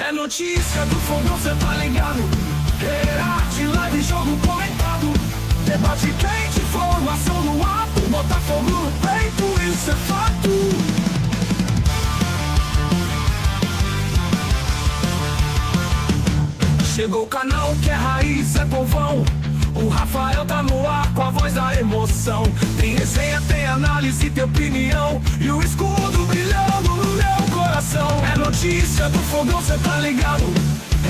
É notícia do fogão, cê tá ligado? Arte, live, jogo comentado. Debate quente, informação no ato. Botar fogo no peito, isso é fato. Chegou o canal que é raiz, é povão. O Rafael tá no ar com a voz da emoção. Tem resenha, tem análise, tem opinião. E o escudo brilhando no meu coração. É notícia do fogão, cê tá ligado?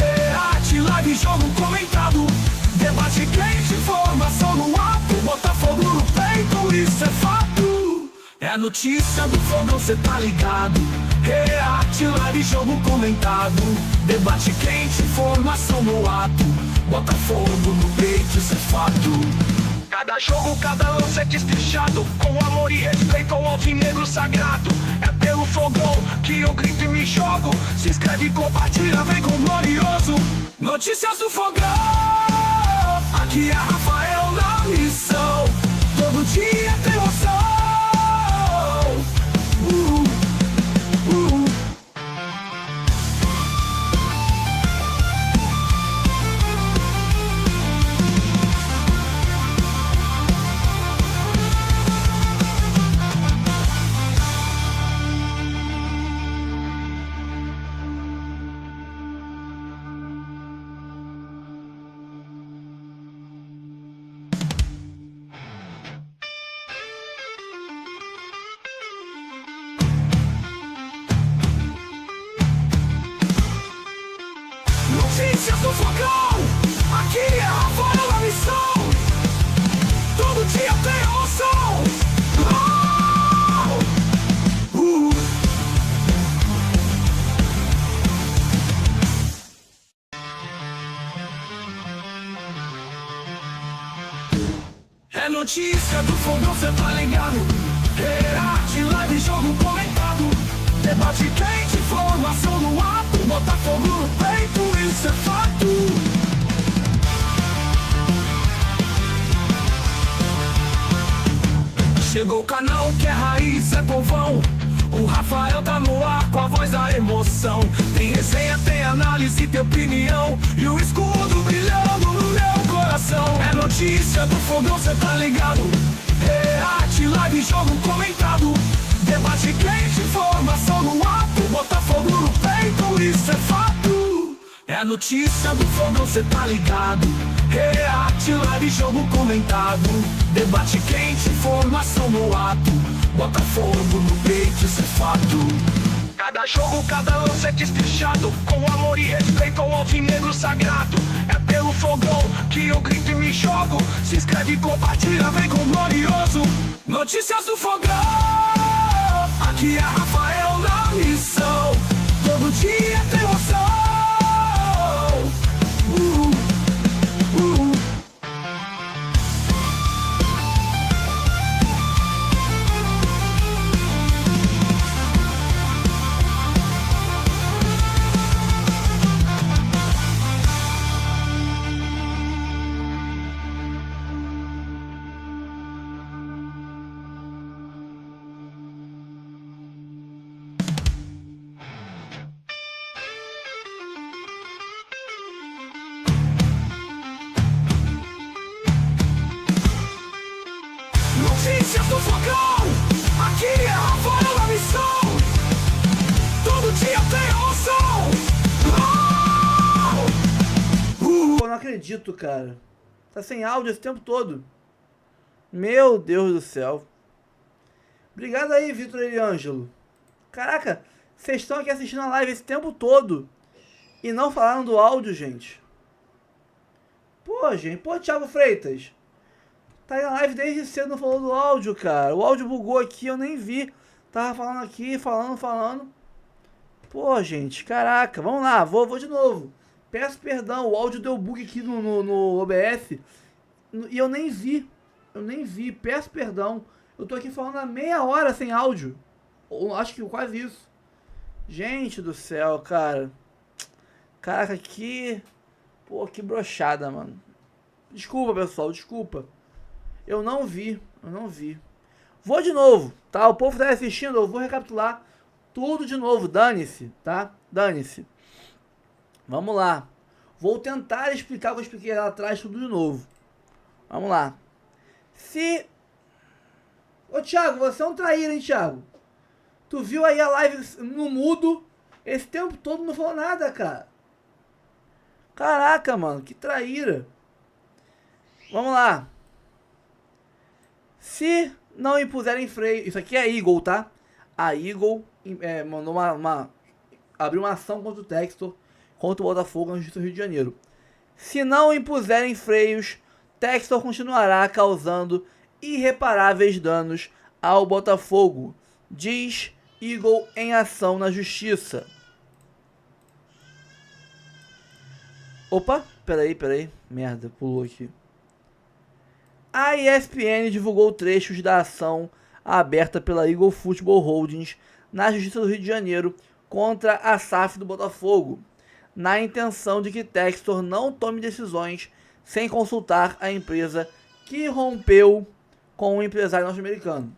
É arte, live, jogo comentado. Debate quente, informação no ato. Botar fogo no peito, isso é fato. É notícia do fogão, cê tá ligado? É arte, live, jogo comentado. Debate quente, informação no ato. Bota fogo no peito, isso é fato. Cada jogo, cada lance é destrichado. Com amor e respeito ao alvinegro sagrado. É pelo fogão que eu grito e me jogo. Se inscreve e compartilha, vem com o glorioso. Notícias do fogão. Aqui é Rafael na missão. Todo dia tem emoção. Notícias do fogão, aqui é Rafael na missão. Todo dia tem emoção. É notícia do fogão, cê tá ligado? É arte, live, jogo comentado. Debate quente, informação no ato. Botar fogo no peito, isso é fato. Chegou o canal que é raiz, é povão. O Rafael tá no ar com a voz da emoção. Tem resenha, tem análise, tem opinião. E o escudo brilhando no meu coração. É notícia do fogão, cê tá ligado? É arte, live, jogo comentado. Debate quente, informação no ato. Botar fogo no peito, isso é fato. É notícia do fogão, cê tá ligado? É arte, live, jogo comentado. Debate quente, informação no ato. Bota fogo no peito, isso é fato. Cada jogo, cada lance é destrichado. Com amor e respeito ao alvinegro sagrado. É pelo fogão que eu grito e me jogo. Se inscreve e compartilha, vem com o glorioso. Notícias do fogão. Aqui é Rafael na missão. Todo dia tem emoção. Notícias do fogão, aqui é Rafael na missão. Todo dia tem emoção. Pô, não acredito, cara. Tá sem áudio esse tempo todo. Meu Deus do céu. Obrigado aí, Vitor Eliângelo. Caraca, vocês estão aqui assistindo a live esse tempo todo e não falaram do áudio, gente. Pô, gente. Pô, Thiago Freitas. Tá aí na live desde cedo, não falou do áudio, cara. O áudio bugou aqui, eu nem vi. Tava falando aqui, falando. Pô, gente, caraca. Vamos lá, vou de novo. Peço perdão, o áudio deu bug aqui no OBS. E eu nem vi. Peço perdão. Eu tô aqui falando há meia hora sem áudio. Acho que quase isso. Gente do céu, cara. Caraca, que... Pô, que broxada, mano. Desculpa, pessoal, desculpa. Eu não vi. Vou de novo, tá? O povo tá assistindo, eu vou recapitular tudo de novo. Dane-se, tá? Dane-se. Vamos lá. Vou tentar explicar o que eu expliquei lá atrás tudo de novo. Vamos lá. Se... Ô, Thiago, você é um traíra, hein, Thiago? Tu viu aí a live no mudo esse tempo todo, não falou nada, cara. Caraca, mano, que traíra. Vamos lá. Se não impuserem freio... Isso aqui é a Eagle, tá? A Eagle mandou abriu uma ação contra o Textor, contra o Botafogo na Justiça do Rio de Janeiro. Se não impuserem freios, Textor continuará causando irreparáveis danos ao Botafogo, diz Eagle em ação na Justiça. Opa, peraí. Merda, pulou aqui. A ESPN divulgou trechos da ação aberta pela Eagle Football Holdings na Justiça do Rio de Janeiro contra a SAF do Botafogo, na intenção de que Textor não tome decisões sem consultar a empresa que rompeu com o empresário norte-americano.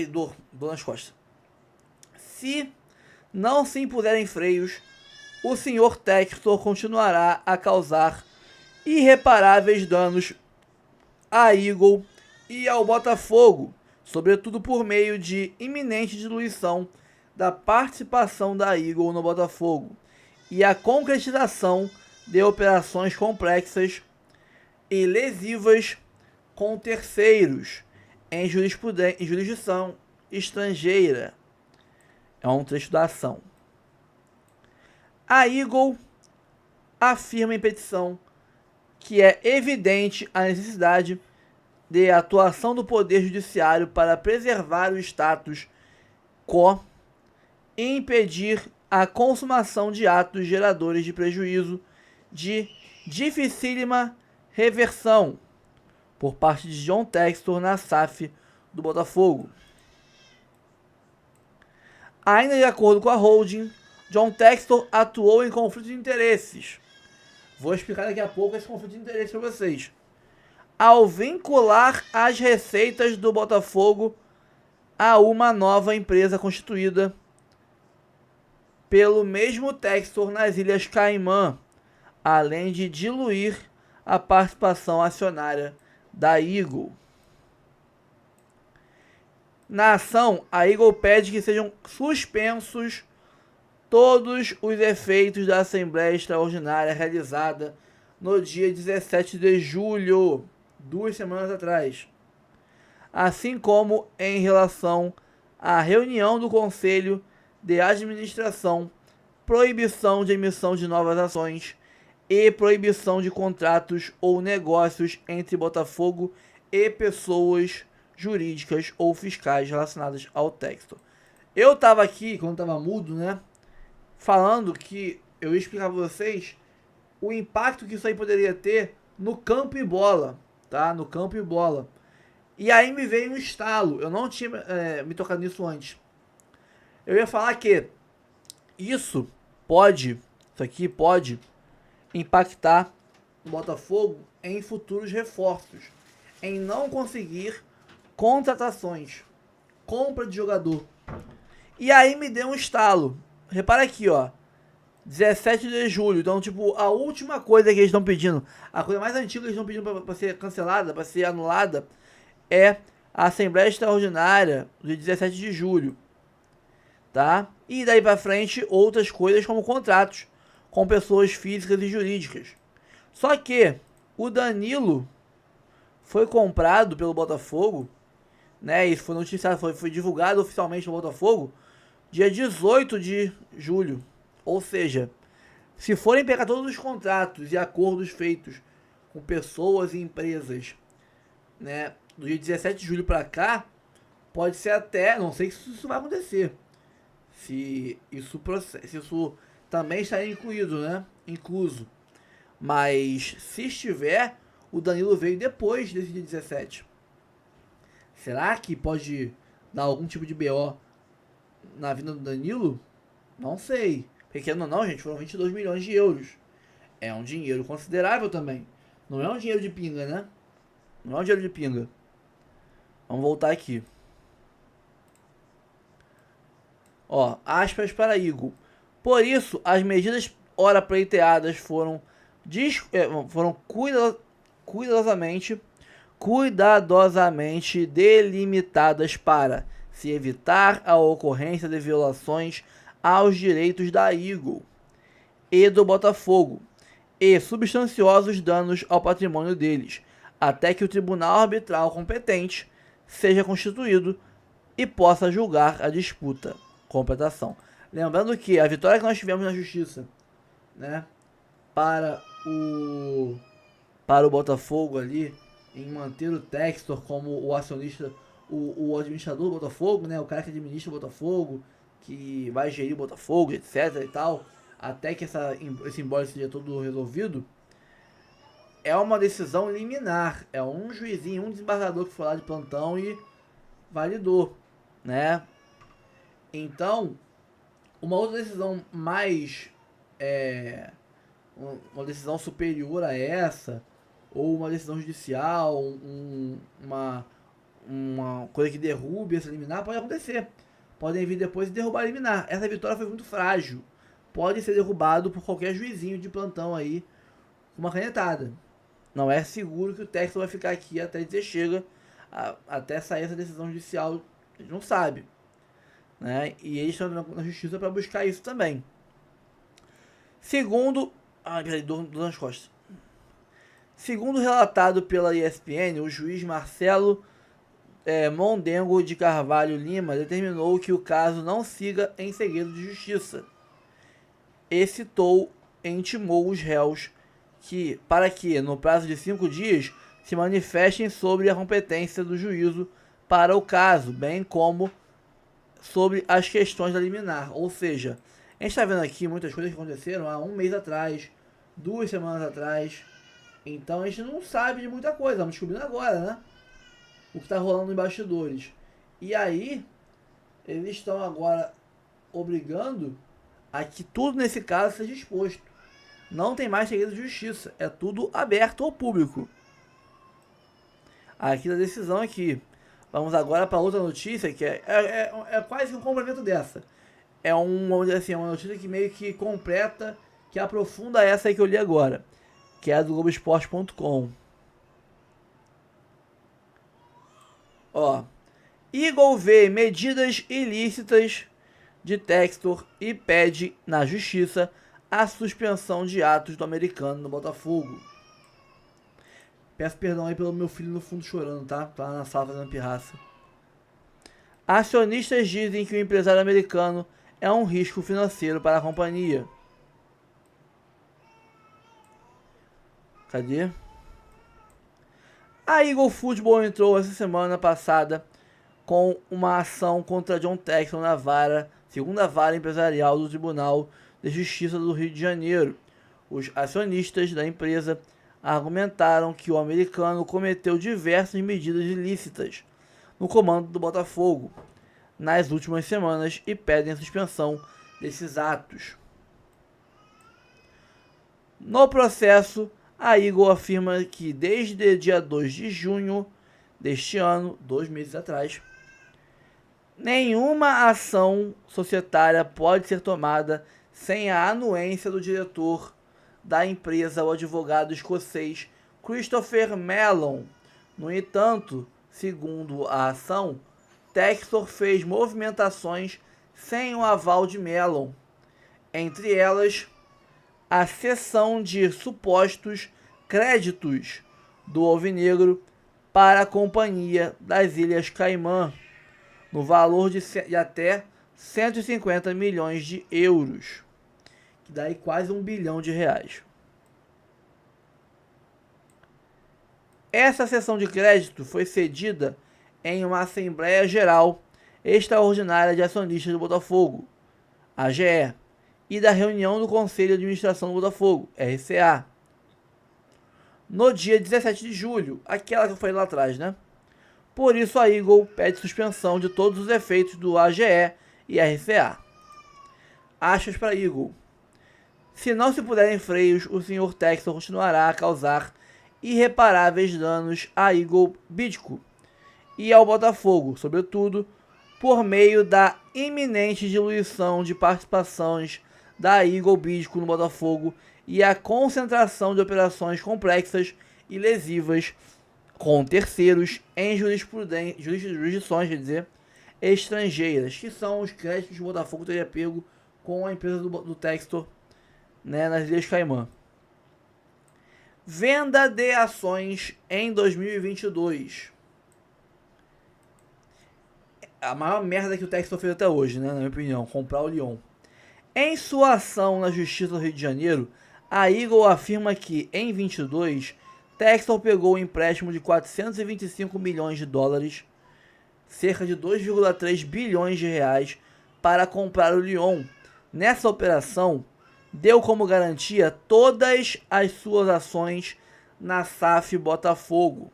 Dor nas costas. Se não se impuserem freios, o Sr. Textor continuará a causar irreparáveis danos à Eagle e ao Botafogo, sobretudo por meio de iminente diluição da participação da Eagle no Botafogo e a concretização de operações complexas e lesivas com terceiros em jurisdição estrangeira. É um trecho da ação. A Eagle afirma em petição que é evidente a necessidade de atuação do Poder Judiciário para preservar o status quo e impedir a consumação de atos geradores de prejuízo de dificílima reversão por parte de John Textor na SAF do Botafogo. Ainda de acordo com a holding, John Textor atuou em conflito de interesses. Vou explicar daqui a pouco esse conflito de interesses para vocês. Ao vincular as receitas do Botafogo a uma nova empresa constituída pelo mesmo Textor nas Ilhas Caimã, além de diluir a participação acionária da Eagle. Na ação, a Eagle pede que sejam suspensos todos os efeitos da Assembleia Extraordinária realizada no dia 17 de julho, 2 semanas atrás, assim como em relação à reunião do Conselho de Administração, proibição de emissão de novas ações e proibição de contratos ou negócios entre Botafogo e pessoas jurídicas ou fiscais relacionadas ao Textor. Eu tava aqui, quando tava mudo, né, falando que eu ia explicar para vocês o impacto que isso aí poderia ter no campo e bola, tá? No campo e bola. E aí me veio um estalo, eu não tinha me tocado nisso antes. Eu ia falar que isso aqui pode impactar o Botafogo em futuros reforços, em não conseguir contratações, compra de jogador. E aí me deu um estalo. Repara aqui, ó, 17 de julho, então tipo, a última coisa que eles estão pedindo, a coisa mais antiga que eles estão pedindo para ser cancelada, para ser anulada, é a Assembleia Extraordinária de 17 de julho, tá? E daí para frente outras coisas como contratos com pessoas físicas e jurídicas. Só que o Danilo foi comprado pelo Botafogo, né? Isso foi noticiado, foi divulgado oficialmente no Botafogo dia 18 de julho. Ou seja, se forem pegar todos os contratos e acordos feitos com pessoas e empresas, né, do dia 17 de julho para cá, pode ser até, não sei se isso vai acontecer, se isso também estaria incluído, né, incluso, mas se estiver, o Danilo veio depois desse dia 17. Será que pode dar algum tipo de BO na vinda do Danilo? Não sei. Porque não, gente, foram 22 milhões de euros. É um dinheiro considerável também. Não é um dinheiro de pinga, né? Não é um dinheiro de pinga. Vamos voltar aqui. Ó, aspas para Eagle. Por isso, as medidas ora pleiteadas foram cuidadosamente delimitadas para se evitar a ocorrência de violações aos direitos da Eagle e do Botafogo e substanciosos danos ao patrimônio deles, até que o tribunal arbitral competente seja constituído e possa julgar a disputa. Completação. Lembrando que a vitória que nós tivemos na justiça, né, para o Botafogo ali, em manter o Textor como o acionista, o administrador do Botafogo, né, o cara que administra o Botafogo, que vai gerir o Botafogo, etc e tal, até que esse embole seja todo resolvido, é uma decisão liminar. É um juizinho, um desembargador que foi lá de plantão e validou, né? Então, uma outra decisão mais... uma decisão superior a essa, ou uma decisão judicial, uma coisa que derrube essa liminar, pode acontecer. Podem vir depois e derrubar a liminar. Essa vitória foi muito frágil. Pode ser derrubado por qualquer juizinho de plantão aí, com uma canetada. Não é seguro que o Textor vai ficar aqui até dizer chega, até sair essa decisão judicial. A gente não sabe, né? E eles estão na justiça para buscar isso também. Segundo... peraí, dor nas costas. Segundo relatado pela ESPN, o juiz Marcelo Mondengo de Carvalho Lima determinou que o caso não siga em segredo de justiça e intimou os réus para que, no prazo de 5 dias, se manifestem sobre a competência do juízo para o caso, bem como sobre as questões da liminar. Ou seja, a gente está vendo aqui muitas coisas que aconteceram há um mês atrás, 2 semanas atrás. Então a gente não sabe de muita coisa, estamos descobrindo agora, né? O que está rolando em bastidores. E aí, eles estão agora obrigando a que tudo nesse caso seja exposto. Não tem mais segredo de justiça, é tudo aberto ao público. Aqui da decisão aqui. Vamos agora para outra notícia que é quase um complemento dessa. Vamos dizer assim, uma notícia que meio que completa, que aprofunda essa aí que eu li agora, que é a do Globoesporte.com. Eagle vê medidas ilícitas de Textor e pede na justiça a suspensão de atos do americano no Botafogo. Peço perdão aí pelo meu filho no fundo chorando, tá? Tá na sala fazendo pirraça. Acionistas dizem que o empresário americano é um risco financeiro para a companhia. Cadê? A Eagle Football entrou essa semana passada com uma ação contra John Textor na segunda vara empresarial do Tribunal de Justiça do Rio de Janeiro. Os acionistas da empresa argumentaram que o americano cometeu diversas medidas ilícitas no comando do Botafogo nas últimas semanas e pedem a suspensão desses atos. No processo, a Eagle afirma que desde dia 2 de junho deste ano, 2 meses atrás, nenhuma ação societária pode ser tomada sem a anuência do diretor da empresa, o advogado escocês Christopher Mellon. No entanto, segundo a ação, Textor fez movimentações sem o aval de Mellon, entre elas a cessão de supostos créditos do Alvinegro para a Companhia das Ilhas Caimã, no valor de até 150 milhões de euros, que dá aí quase R$1 bilhão. Essa cessão de crédito foi cedida em uma Assembleia Geral Extraordinária de Acionistas do Botafogo, AGE, e da reunião do Conselho de Administração do Botafogo, RCA, no dia 17 de julho, aquela que eu falei lá atrás, né? Por isso a Eagle pede suspensão de todos os efeitos do AGE e RCA. Achas para Eagle. Se não se puderem freios, o Sr. Textor continuará a causar irreparáveis danos à Eagle Bidco e ao Botafogo, sobretudo por meio da iminente diluição de participações da Eagle Bidco no Botafogo e a concentração de operações complexas e lesivas com terceiros em jurisdições, estrangeiras, que são os créditos que o Botafogo teria pego com a empresa do Textor, né, nas Ilhas Caimã. Venda de ações em 2022. A maior merda que o Textor fez até hoje, né, na minha opinião, comprar o Lyon. Em sua ação na Justiça do Rio de Janeiro, a Eagle afirma que, em 22, Textor pegou um empréstimo de 425 milhões de dólares, cerca de 2,3 bilhões de reais, para comprar o Lyon. Nessa operação, deu como garantia todas as suas ações na SAF Botafogo.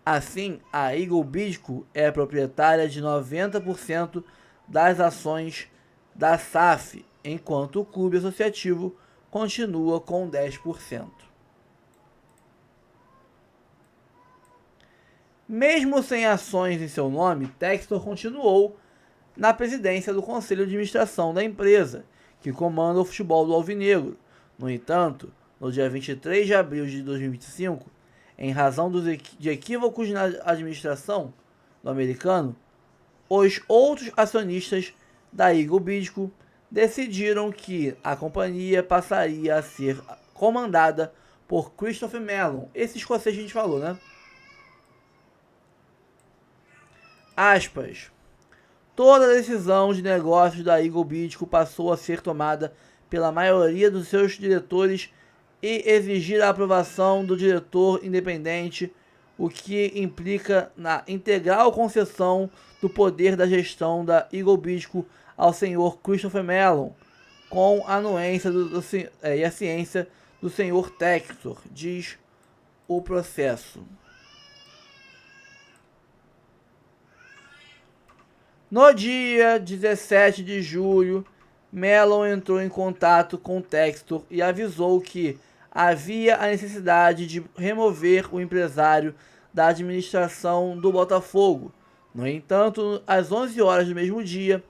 Assim, a Eagle Bidco é proprietária de 90% das ações da SAF, enquanto o clube associativo continua com 10%. Mesmo sem ações em seu nome, Textor continuou na presidência do Conselho de Administração da empresa, que comanda o futebol do Alvinegro. No entanto, no dia 23 de abril de 2025, em razão de equívocos na administração do americano, os outros acionistas da Eagle Bidco decidiram que a companhia passaria a ser comandada por Christopher Mellon. Esse escocês que a gente falou, né? Aspas. Toda a decisão de negócios da Eagle Bidco passou a ser tomada pela maioria dos seus diretores e exigir a aprovação do diretor independente, o que implica na integral concessão do poder da gestão da Eagle Bidco ao senhor Christopher Mellon, com a anuência e a ciência do senhor Textor, diz o processo. No dia 17 de julho, Mellon entrou em contato com Textor e avisou que havia a necessidade de remover o empresário da administração do Botafogo. No entanto, às 11 horas do mesmo dia,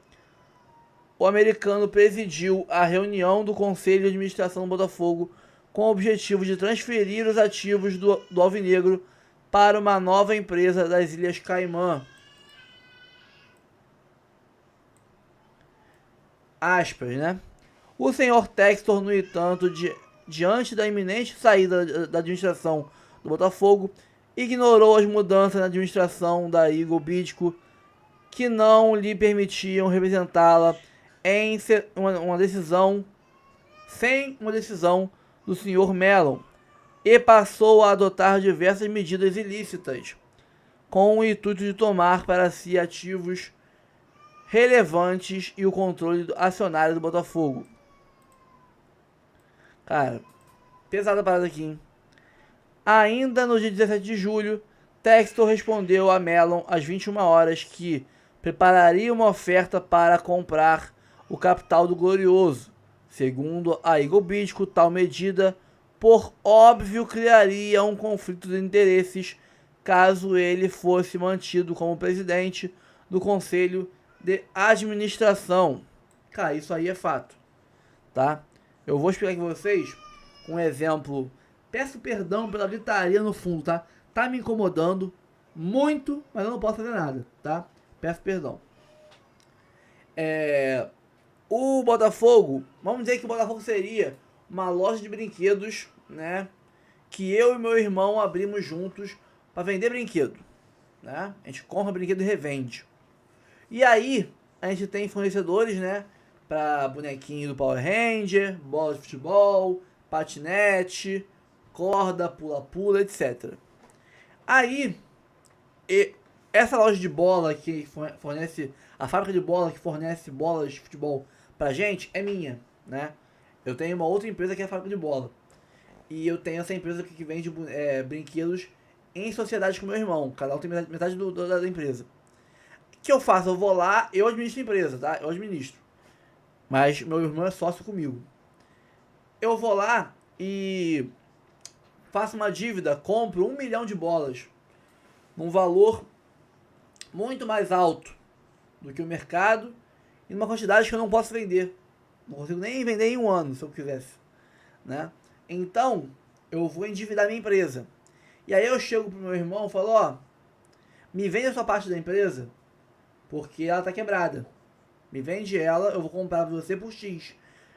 o americano presidiu a reunião do Conselho de Administração do Botafogo com o objetivo de transferir os ativos do Alvinegro para uma nova empresa das Ilhas Caimã. Aspas, né? O senhor Textor, no entanto, diante da iminente saída da administração do Botafogo, ignorou as mudanças na administração da Eagle Bidco que não lhe permitiam representá-la em uma decisão do senhor Mellon e passou a adotar diversas medidas ilícitas com o intuito de tomar para si ativos relevantes e o controle acionário do Botafogo. Cara, pesada a parada aqui, hein? Ainda no dia 17 de julho, Textor respondeu a Mellon às 21 horas que prepararia uma oferta para comprar o capital do Glorioso. Segundo a Eagle Bidco, tal medida, por óbvio, criaria um conflito de interesses caso ele fosse mantido como presidente do Conselho de Administração. Cara, isso aí é fato, tá? Eu vou explicar aqui pra vocês um exemplo. Peço perdão pela gritaria no fundo, tá? Tá me incomodando muito, mas eu não posso fazer nada, tá? Peço perdão. O Botafogo, vamos dizer que o Botafogo seria uma loja de brinquedos, né? Que eu e meu irmão abrimos juntos para vender brinquedo, né? A gente compra brinquedo e revende. E aí, a gente tem fornecedores, né? Para bonequinho do Power Ranger, bola de futebol, patinete, corda, pula-pula, etc. Aí, essa loja de bola que fornece, a fábrica de bola que fornece bolas de futebol pra gente é minha, né? Eu tenho uma outra empresa que é a fábrica de bola. E eu tenho essa empresa que vende brinquedos em sociedade com meu irmão. Cada um tem metade da empresa. O que eu faço? Eu vou lá, eu administro a empresa, tá? Eu administro. Mas meu irmão é sócio comigo. Eu vou lá e faço uma dívida, compro 1 milhão de bolas. Num valor muito mais alto do que o mercado e numa quantidade que eu não posso vender. Não consigo nem vender em um ano, se eu quisesse, né? Então, eu vou endividar minha empresa. E aí eu chego pro meu irmão e falo, ó, me vende a sua parte da empresa, porque ela tá quebrada. Me vende ela, eu vou comprar pra você por X.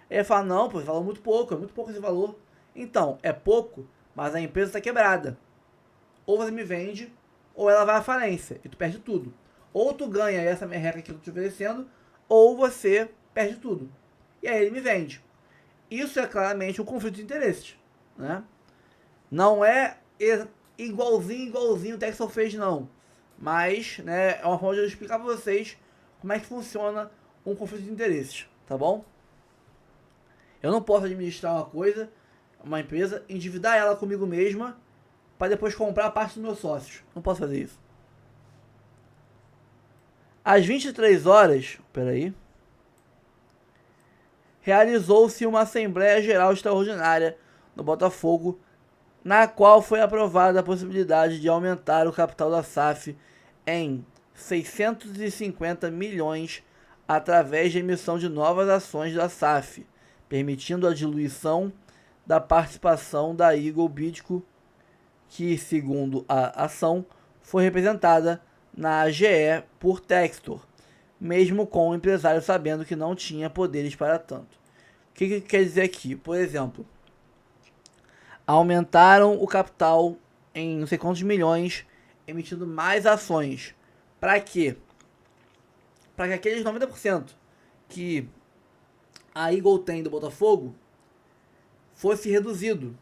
Ele fala, não, pô, você falou muito pouco esse valor. Então, é pouco, mas a empresa tá quebrada. Ou você me vende, ou ela vai à falência, e tu perde tudo. Ou tu ganha essa merreca que eu tô te oferecendo, ou você perde tudo. E aí ele me vende. Isso é claramente um conflito de interesses, né? Não é igualzinho o Texel fez, não. Mas, né, é uma forma de eu explicar pra vocês como é que funciona um conflito de interesses, tá bom? Eu não posso administrar uma coisa, uma empresa, endividar ela comigo mesma, para depois comprar a parte dos meus sócios. Não posso fazer isso. Às 23 horas, peraí, realizou-se uma Assembleia Geral Extraordinária no Botafogo, na qual foi aprovada a possibilidade de aumentar o capital da SAF em 650 milhões através de emissão de novas ações da SAF, permitindo a diluição da participação da Eagle Bidco, que, segundo a ação, foi representada na AGE por Textor, mesmo com o empresário sabendo que não tinha poderes para tanto. O que quer dizer aqui? Por exemplo, aumentaram o capital em não sei quantos milhões, emitindo mais ações. Para quê? Para que aqueles 90% que a Eagle tem do Botafogo fosse reduzido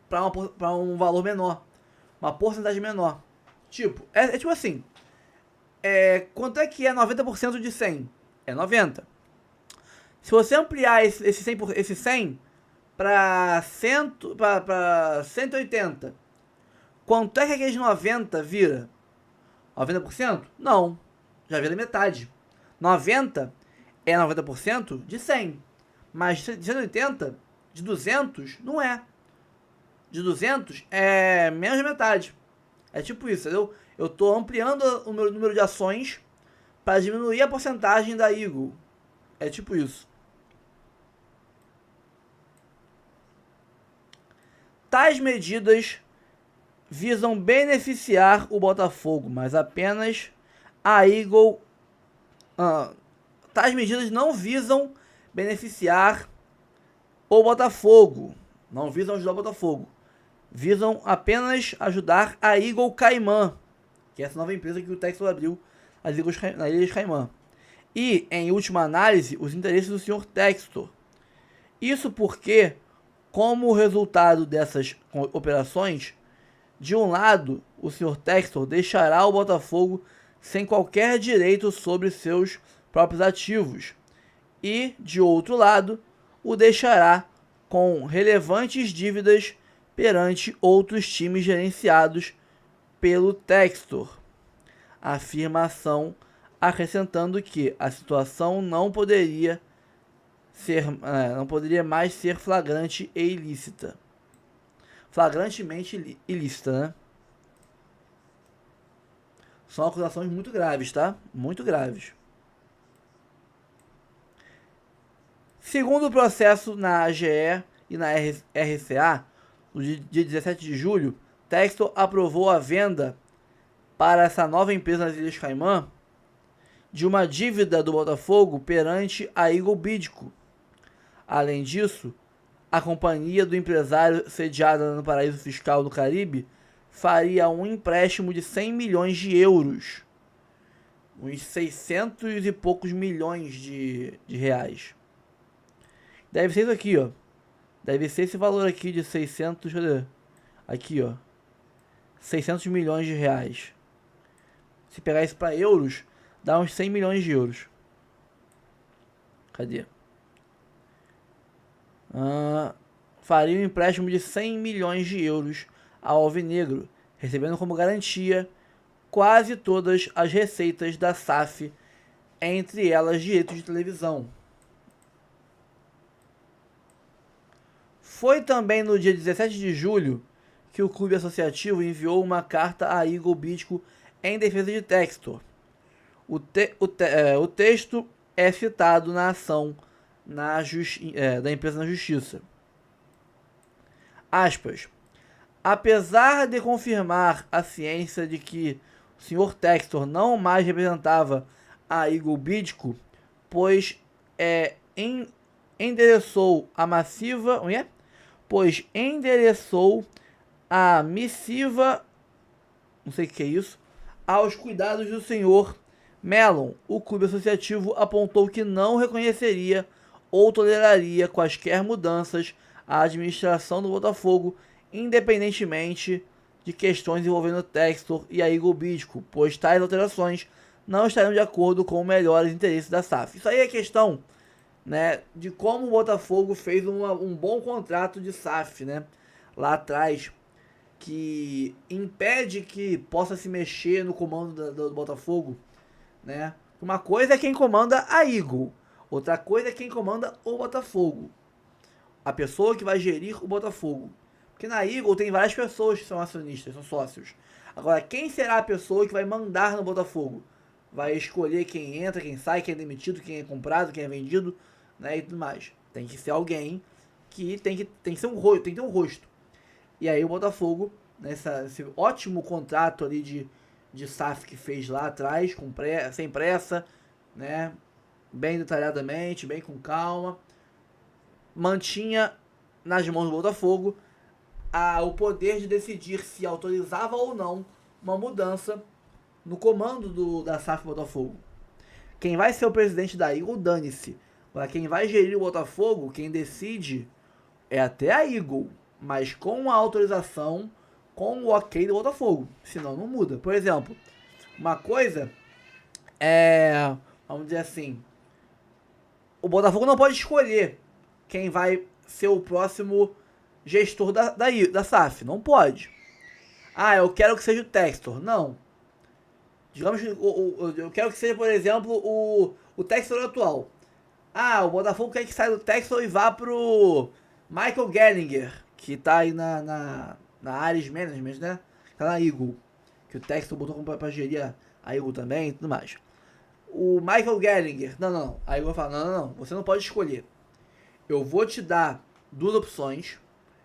para um valor menor, uma porcentagem menor. Tipo, é tipo assim, quanto é que é 90% de 100? É 90. Se você ampliar esse 100 para 180, quanto é que aqueles 90 vira? 90%? Não, já vira metade. 90 é 90% de 100, mas de 180, de 200, não é. De 200 é menos de metade. É tipo isso, entendeu? Eu tô ampliando o meu número de ações para diminuir a porcentagem da Eagle. É tipo isso. Tais medidas visam beneficiar o Botafogo, mas apenas a Eagle. Tais medidas não visam beneficiar o Botafogo. Não visam ajudar o Botafogo. Visam apenas ajudar a Eagle Caimã, que é essa nova empresa que o Textor abriu nas Ilhas Caimã. E, em última análise, os interesses do Sr. Textor. Isso porque, como resultado dessas operações, de um lado, o Sr. Textor deixará o Botafogo sem qualquer direito sobre seus próprios ativos, e, de outro lado, o deixará com relevantes dívidas perante outros times gerenciados pelo Textor. A afirmação acrescentando que a situação não poderia mais ser flagrante e ilícita. Flagrantemente ilícita, né? São acusações muito graves, tá? Muito graves. Segundo o processo na AGE e na RCA, no dia 17 de julho, Textor aprovou a venda para essa nova empresa nas Ilhas Caimã de uma dívida do Botafogo perante a Eagle Bidco. Além disso, a companhia do empresário sediada no paraíso fiscal do Caribe faria um empréstimo de 100 milhões de euros, uns 600 e poucos milhões de reais. Deve ser isso aqui, ó. Deve ser esse valor aqui de 600, cadê? Aqui, ó. 600 milhões de reais. Se pegar isso para euros, dá uns 100 milhões de euros. Cadê? Faria um empréstimo de 100 milhões de euros ao Alvinegro, recebendo como garantia quase todas as receitas da SAF, entre elas direitos de televisão. Foi também no dia 17 de julho que o clube associativo enviou uma carta à Eagle Bidco em defesa de Textor. O texto é citado na ação da empresa na justiça. Aspas. Apesar de confirmar a ciência de que o Sr. Textor não mais representava a Eagle Bidco, pois endereçou a missiva, não sei o que é isso, aos cuidados do Sr. Mellon, o clube associativo apontou que não reconheceria ou toleraria quaisquer mudanças à administração do Botafogo, independentemente de questões envolvendo Textor e a Eagle Bidco, pois tais alterações não estariam de acordo com os melhores interesses da SAF. Isso aí é questão, né, de como o Botafogo fez um bom contrato de SAF, né, lá atrás, que impede que possa se mexer no comando do Botafogo, né? Uma coisa é quem comanda a Eagle, outra coisa é quem comanda o Botafogo, a pessoa que vai gerir o Botafogo. Porque na Eagle tem várias pessoas que são acionistas, são sócios. Agora, quem será a pessoa que vai mandar no Botafogo? Vai escolher quem entra, quem sai, quem é demitido, quem é comprado, quem é vendido, né, e tudo mais. Tem que ser alguém que tem que ser tem que ter um rosto. E aí o Botafogo, nesse ótimo contrato ali de SAF que fez lá atrás, sem pressa, né, bem detalhadamente, bem com calma, mantinha nas mãos do Botafogo o poder de decidir se autorizava ou não uma mudança no comando da SAF Botafogo. Quem vai ser o presidente da Eagle, dane-se. Agora, quem vai gerir o Botafogo, quem decide é até a Eagle, mas com a autorização, com o ok do Botafogo. Senão não muda. Por exemplo, uma coisa é, vamos dizer assim, o Botafogo não pode escolher quem vai ser o próximo gestor da SAF. Não pode. Eu quero que seja o Textor. Não. Digamos que eu quero que seja, por exemplo, o Textor atual. O Botafogo quer que saia do Textor e vá pro Michael Gellinger, que tá aí na Ares Management, né? Tá na Eagle. Que o Textor botou pra gerir a Eagle também e tudo mais. O Michael Gellinger. Não. A Eagle fala, não. Você não pode escolher. Eu vou te dar duas opções.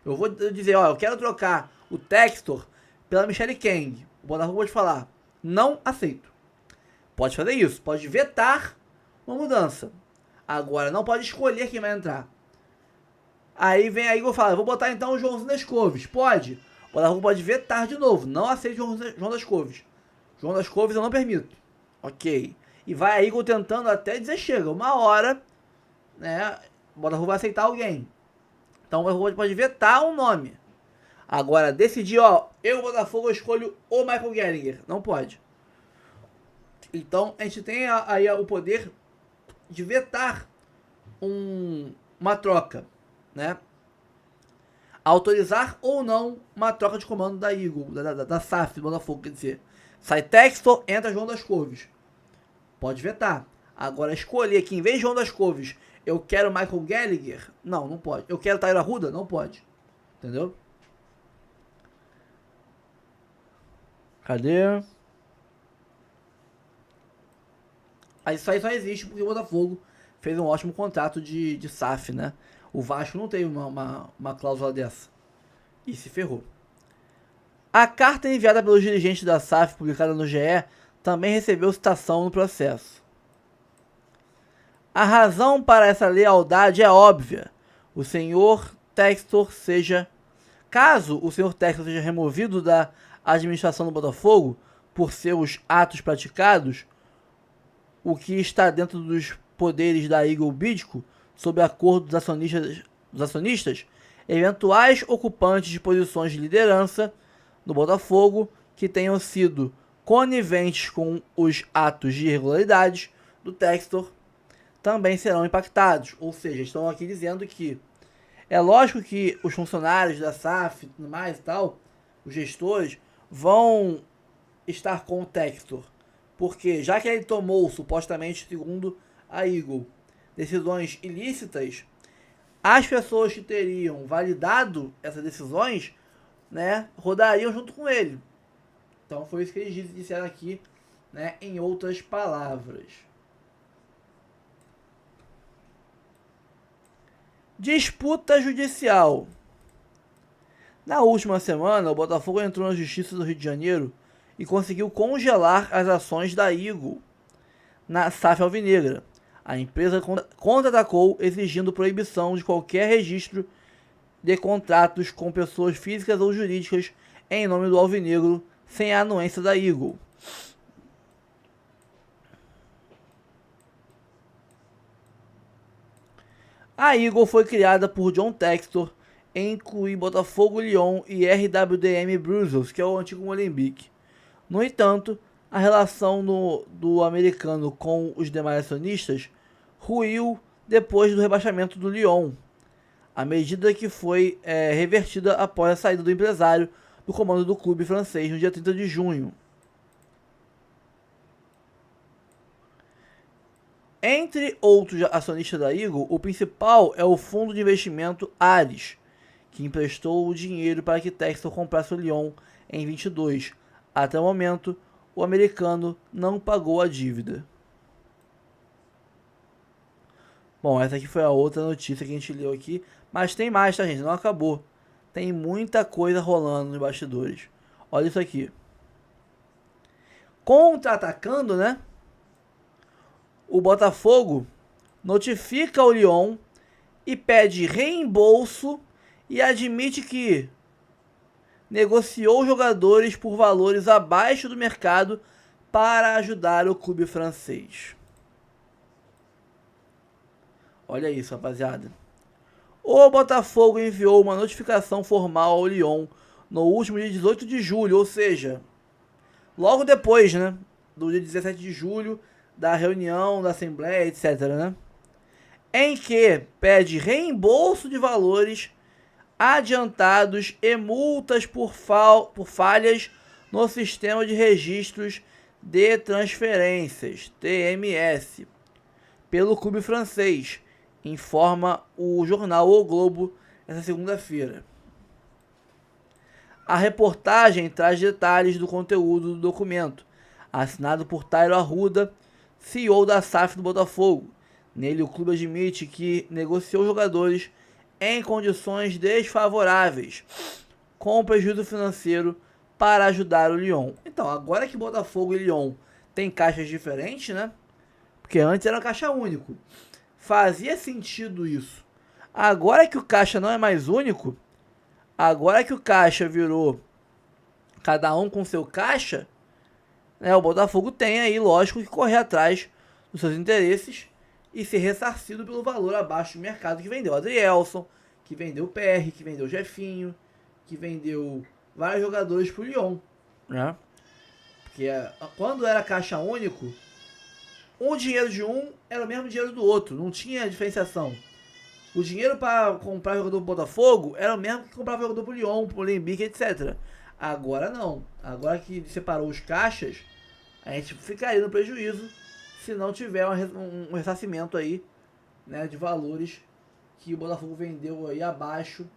Eu vou dizer, eu quero trocar o Textor pela Michelle Kang. O Botafogo pode falar, não aceito. Pode fazer isso. Pode vetar uma mudança. Agora, não pode escolher quem vai entrar. Aí vem a Eagle e fala, vou botar então o Joãozinho das Couves. Pode. O Botafogo pode vetar de novo. Não aceito João das Couves. João das Couves eu não permito. Ok. E vai a Eagle tentando até dizer chega. Uma hora, né, o Botafogo vai aceitar alguém. Então o Botafogo pode vetar um nome. Agora, decidir, eu, Botafogo, eu escolho o Michael Gellinger. Não pode. Então, a gente tem aí o poder de vetar uma troca, né? Autorizar ou não uma troca de comando da Eagle, da SAF, do Botafogo, quer dizer. Sai Textor, entra João das Couves. Pode vetar. Agora, escolher que em vez de João das Couves, eu quero Michael Gellinger, não pode. Eu quero Taira Arruda, não pode. Entendeu? Cadê? Isso aí só existe porque o Botafogo fez um ótimo contrato de SAF, né? O Vasco não teve uma cláusula dessa. E se ferrou. A carta enviada pelos dirigentes da SAF, publicada no GE, também recebeu citação no processo. A razão para essa lealdade é óbvia. O senhor Textor caso o senhor Textor seja removido da administração do Botafogo por seus atos praticados, o que está dentro dos poderes da Eagle Bidco, sob acordo dos acionistas, eventuais ocupantes de posições de liderança no Botafogo que tenham sido coniventes com os atos de irregularidades do Textor também serão impactados. Ou seja, estão aqui dizendo que é lógico que os funcionários da SAF e tudo mais e tal, os gestores, vão estar com o Textor. Porque já que ele tomou, supostamente, segundo a Eagle, decisões ilícitas, as pessoas que teriam validado essas decisões, né, rodariam junto com ele. Então foi isso que eles disseram aqui, né, em outras palavras. Disputa judicial. Na última semana, o Botafogo entrou na Justiça do Rio de Janeiro e conseguiu congelar as ações da Eagle na SAF Alvinegra. A empresa contra-atacou exigindo proibição de qualquer registro de contratos com pessoas físicas ou jurídicas em nome do Alvinegro sem a anuência da Eagle. A Eagle foi criada por John Textor e inclui Botafogo, Lyon e RWDM Brussels, que é o antigo Molenbeek. No entanto, a relação do americano com os demais acionistas ruiu depois do rebaixamento do Lyon, a medida que foi revertida após a saída do empresário do comando do clube francês no dia 30 de junho. Entre outros acionistas da Eagle, o principal é o fundo de investimento Ares, que emprestou o dinheiro para que Textor comprasse o Lyon em 22. Até o momento, o americano não pagou a dívida. Bom, essa aqui foi a outra notícia que a gente leu aqui, mas tem mais, tá, gente? Não acabou. Tem muita coisa rolando nos bastidores. Olha isso aqui. Contra-atacando, né? O Botafogo notifica o Lyon e pede reembolso e admite que negociou jogadores por valores abaixo do mercado para ajudar o clube francês. Olha isso, rapaziada. O Botafogo enviou uma notificação formal ao Lyon no último dia 18 de julho, ou seja, logo depois, né, do dia 17 de julho, da reunião, da assembleia, etc, né, em que pede reembolso de valores adiantados e multas por falhas no sistema de registros de transferências, TMS, pelo clube francês, informa o jornal O Globo essa segunda-feira. A reportagem traz detalhes do conteúdo do documento, assinado por Tairo Arruda, CEO da SAF do Botafogo. Nele, o clube admite que negociou jogadores em condições desfavoráveis, com prejuízo financeiro, para ajudar o Lyon. Então, agora que Botafogo e Lyon têm caixas diferentes, né? Porque antes era caixa único. Fazia sentido isso. Agora que o caixa não é mais único, agora que o caixa virou cada um com seu caixa, né, o Botafogo tem aí, lógico, que correr atrás dos seus interesses e ser ressarcido pelo valor abaixo do mercado que vendeu Adrielson, que vendeu PR, que vendeu Jefinho, que vendeu vários jogadores pro Lyon, né? Porque quando era caixa único, o dinheiro de um era o mesmo dinheiro do outro, não tinha diferenciação. O dinheiro para comprar jogador pro Botafogo era o mesmo que comprava jogador pro Lyon, pro Molenbeek, etc. Agora não. Agora que separou os caixas, a gente ficaria no prejuízo se não tiver um ressarcimento aí, né, de valores que o Botafogo vendeu aí abaixo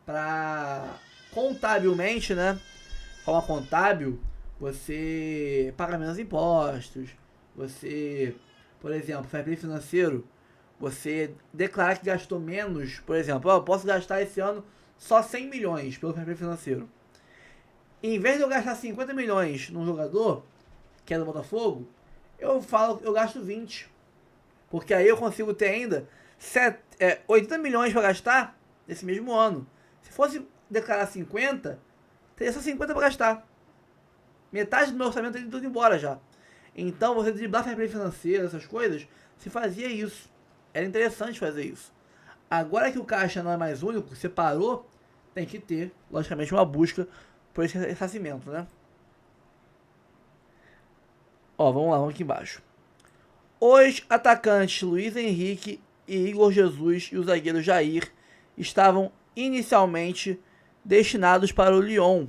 para contabilmente, né, forma contábil, você paga menos impostos, você, por exemplo, fair play financeiro, você declarar que gastou menos, por exemplo, eu posso gastar esse ano só 100 milhões pelo fair play financeiro. Em vez de eu gastar 50 milhões num jogador, que é do Botafogo, eu gasto 20. Porque aí eu consigo ter ainda 80 milhões para gastar nesse mesmo ano. Se fosse declarar 50, teria só 50 para gastar. Metade do meu orçamento teria tudo embora já. Então, você driblar fair play financeiro, essas coisas, se fazia isso. Era interessante fazer isso. Agora que o caixa não é mais único, separou, tem que ter, logicamente, uma busca por esse ressarcimento, né? Ó, vamos lá, vamos aqui embaixo. Os atacantes Luiz Henrique e Igor Jesus e o zagueiro Jair estavam inicialmente destinados para o Lyon,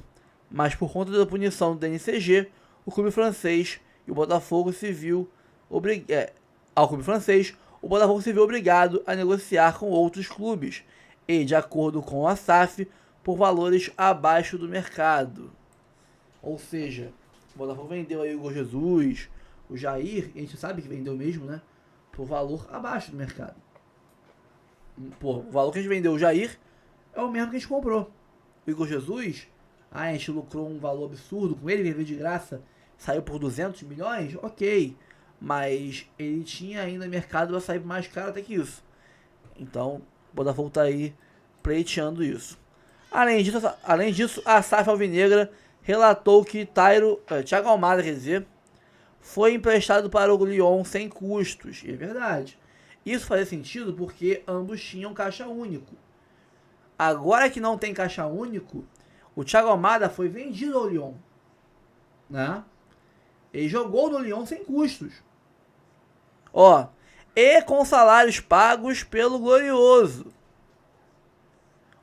mas por conta da punição do DNCG, o clube francês e o Botafogo se viu obrigado a negociar com outros clubes e, de acordo com a SAF, por valores abaixo do mercado. Ou seja, o Botafogo vendeu aí o Igor Jesus, o Jair, a gente sabe que vendeu mesmo, né? Por valor abaixo do mercado. Pô, o valor que a gente vendeu o Jair é o mesmo que a gente comprou. O Igor Jesus, a gente lucrou um valor absurdo com ele, vendeu de graça, saiu por 200 milhões, ok. Mas ele tinha ainda mercado para sair mais caro até que isso. Então, o Botafogo tá aí pleiteando isso. Além disso, a SAF Alvinegra relatou que Thiago Almada, quer dizer, foi emprestado para o Lyon sem custos. E é verdade. Isso fazia sentido porque ambos tinham caixa único. Agora que não tem caixa único, o Thiago Almada foi vendido ao Lyon, né? Ele jogou no Lyon sem custos. Ó, e com salários pagos pelo Glorioso.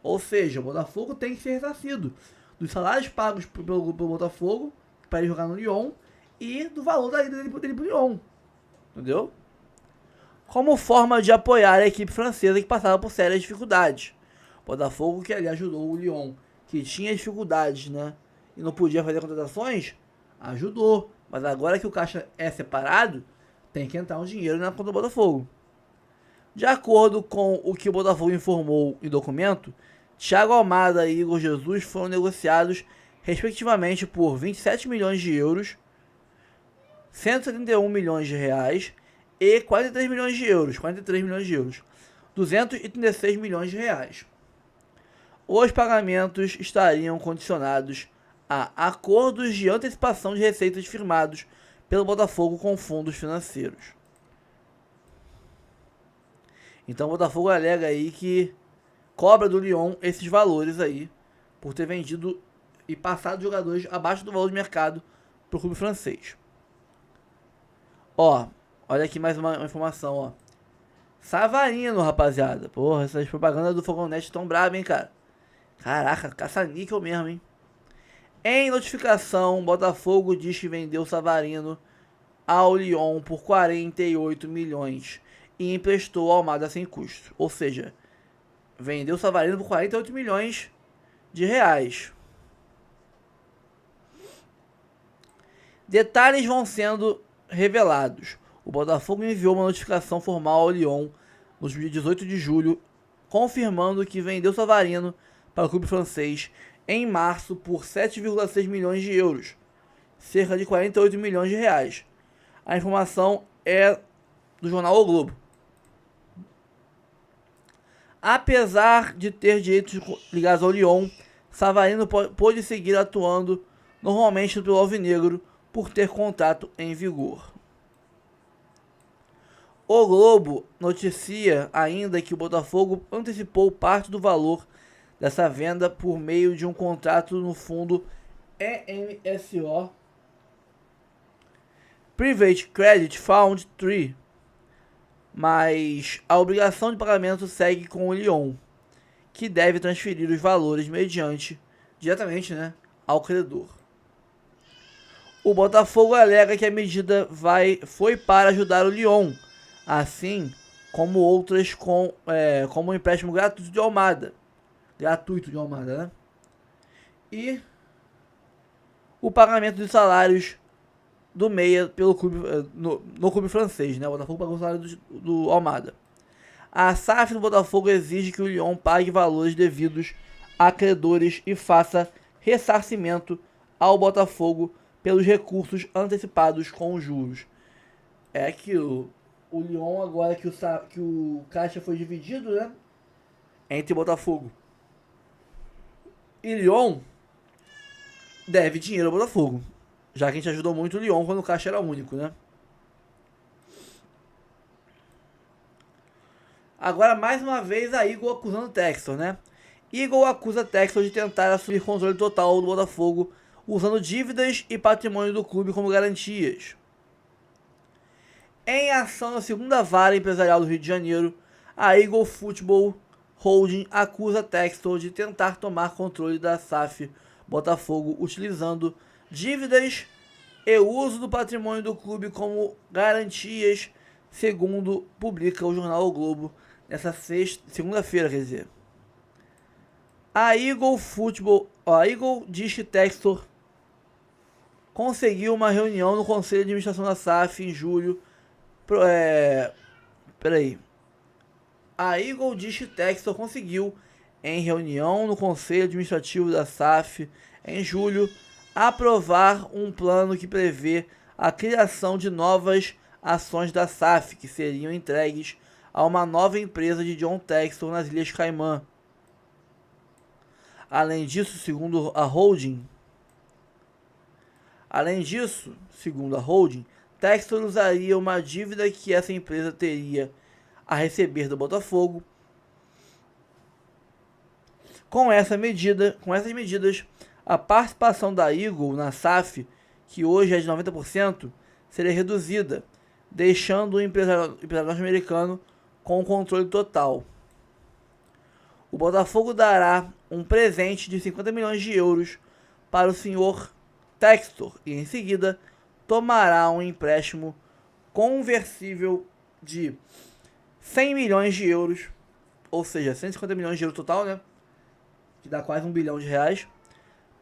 Ou seja, o Botafogo tem que ser ressarcido dos salários pagos pelo Botafogo para ele jogar no Lyon e do valor da ida dele pro Lyon. Entendeu? Como forma de apoiar a equipe francesa que passava por sérias dificuldades. O Botafogo, que ali ajudou o Lyon, que tinha dificuldades, né? E não podia fazer contratações, ajudou. Mas agora que o caixa é separado, tem que entrar um dinheiro na conta do Botafogo. De acordo com o que o Botafogo informou em documento, Thiago Almada e Igor Jesus foram negociados respectivamente por 27 milhões de euros, 171 milhões de reais e 43 milhões de euros, 236 milhões de reais. Os pagamentos estariam condicionados a acordos de antecipação de receitas firmados pelo Botafogo com fundos financeiros. Então o Botafogo alega aí que cobra do Lyon esses valores aí por ter vendido e passado jogadores abaixo do valor de mercado para o clube francês. Ó, olha aqui mais uma informação, ó. Savarino, rapaziada. Porra, essas propagandas do Fogão Net tão brabas, hein, cara. Caraca, caça-níquel mesmo, hein. Em notificação, Botafogo diz que vendeu Savarino ao Lyon por 48 milhões e emprestou Almada sem custo. Ou seja, vendeu Savarino por 48 milhões de reais. Detalhes vão sendo revelados. O Botafogo enviou uma notificação formal ao Lyon no dia 18 de julho, confirmando que vendeu Savarino para o clube francês em março por 7,6 milhões de euros, cerca de 48 milhões de reais. A informação é do jornal O Globo. Apesar de ter direitos ligados ao Lyon, Savarino pôde seguir atuando normalmente pelo Alvinegro por ter contrato em vigor. O Globo noticia ainda que o Botafogo antecipou parte do valor dessa venda por meio de um contrato no fundo EMSO Private Credit Fund 3, mas a obrigação de pagamento segue com o Lyon, que deve transferir os valores diretamente, né, ao credor. O Botafogo alega que a medida foi para ajudar o Lyon, assim como outras como o empréstimo gratuito de Almada, né? E o pagamento de salários do meia pelo clube no clube francês, né? O Botafogo pagou o salário do Almada. A SAF do Botafogo exige que o Lyon pague valores devidos a credores e faça ressarcimento ao Botafogo pelos recursos antecipados com juros. É aquilo. O Lyon, agora que o caixa foi dividido, né, entre Botafogo e Lyon, deve dinheiro ao Botafogo, já que a gente ajudou muito o Lyon quando o caixa era único, né. Agora, mais uma vez, a Eagle acusando o Textor, né. Eagle acusa Textor de tentar assumir controle total do Botafogo usando dívidas e patrimônio do clube como garantias. Em ação na segunda vara empresarial do Rio de Janeiro, a Eagle Football Holding acusa Textor de tentar tomar controle da SAF Botafogo utilizando dívidas e uso do patrimônio do clube como garantias, segundo publica o jornal O Globo nessa segunda-feira, quer dizer. A Eagle diz que Textor conseguiu uma reunião no Conselho de Administração da SAF em julho. a Eagle diz que Textor conseguiu, em reunião no Conselho Administrativo da SAF em julho, aprovar um plano que prevê a criação de novas ações da SAF, que seriam entregues a uma nova empresa de John Textor nas Ilhas Caimã. Além disso, segundo a holding, Textor usaria uma dívida que essa empresa teria a receber do Botafogo. Com essas medidas, a participação da Eagle na SAF, que hoje é de 90%, seria reduzida, deixando o empresário norte-americano com o controle total. O Botafogo dará um presente de 50 milhões de euros para o Sr. Textor e, em seguida, tomará um empréstimo conversível de 100 milhões de euros, ou seja, 150 milhões de euros total, né? Que dá quase R$1 bilhão,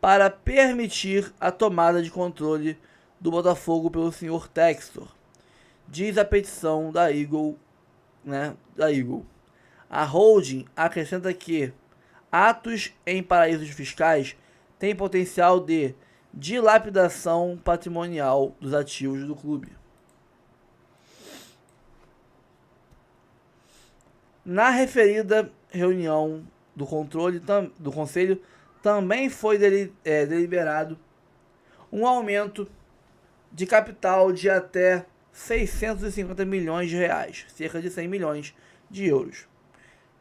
para permitir a tomada de controle do Botafogo pelo Sr. Textor, diz a petição da Eagle, A holding acrescenta que atos em paraísos fiscais têm potencial de dilapidação patrimonial dos ativos do clube. Na referida reunião do Conselho, também foi deliberado um aumento de capital de até 650 milhões de reais, cerca de 100 milhões de euros,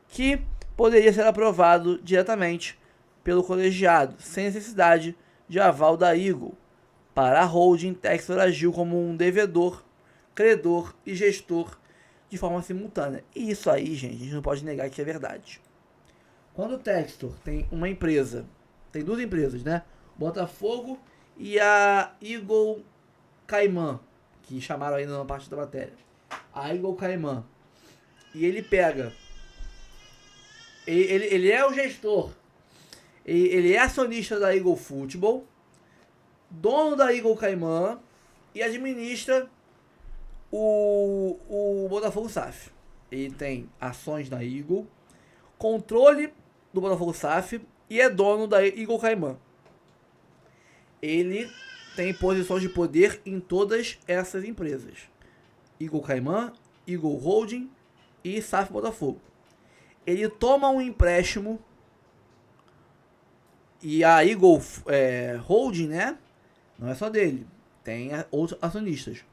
que poderia ser aprovado diretamente pelo colegiado, sem necessidade de aval da Eagle. Para a holding, Textor agiu como um devedor, credor e gestor de forma simultânea. E isso aí, gente, a gente não pode negar que é verdade. Quando o Textor tem uma empresa, tem duas empresas, né? Botafogo e a Eagle Caimã, que chamaram ainda na parte da matéria. A Eagle Caimã. E ele pega... Ele é o gestor. Ele é acionista da Eagle Football, dono da Eagle Caimã e administra o Botafogo SAF. Ele tem ações da Eagle, controle do Botafogo SAF e é dono da Eagle Caimã. Ele tem posições de poder em todas essas empresas: Eagle Caimã, Eagle Holding e SAF Botafogo. Ele toma um empréstimo e a Eagle Holding, né? Não é só dele, tem outros acionistas.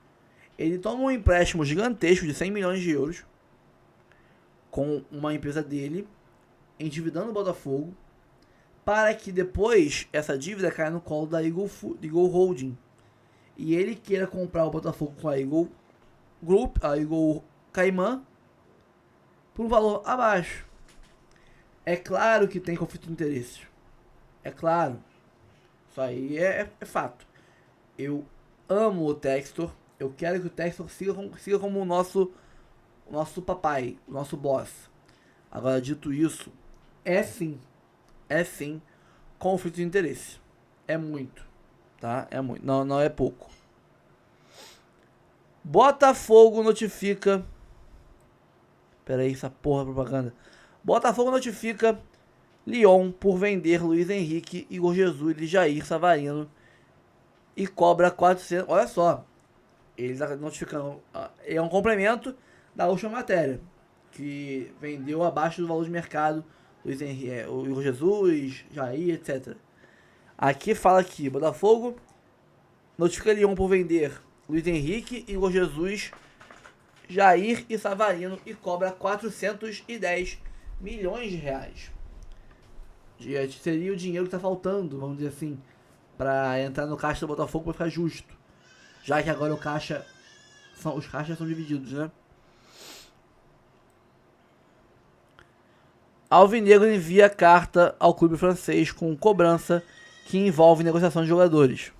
Ele toma um empréstimo gigantesco de 100 milhões de euros com uma empresa dele, endividando o Botafogo, para que depois essa dívida caia no colo da Eagle Holding e ele queira comprar o Botafogo com a Eagle Group, a Eagle Caimã, por um valor abaixo. É claro que tem conflito de interesses. É claro. Isso aí é fato. Eu amo o Textor. Eu quero que o Textor siga como o nosso papai, o nosso boss. Agora, dito isso, é sim conflito de interesse. É muito, tá? É muito. Não é pouco. Botafogo notifica... Peraí, essa porra propaganda. Botafogo notifica Lyon por vender Luiz Henrique, Igor Jesus e Jair Savarino e cobra 400... Olha só. Eles notificando... É um complemento da última matéria, que vendeu abaixo do valor de mercado Luiz Henrique, o Igor Jesus, Jair, etc. Aqui fala que Botafogo notifica Lyon por vender Luiz Henrique, Igor Jesus, Jair e Savarino e cobra 410 milhões de reais. Seria o dinheiro que está faltando, vamos dizer assim, para entrar no caixa do Botafogo para ficar justo. Já que agora os caixas são divididos, né? Alvinegro envia carta ao clube francês com cobrança que envolve negociação de jogadores.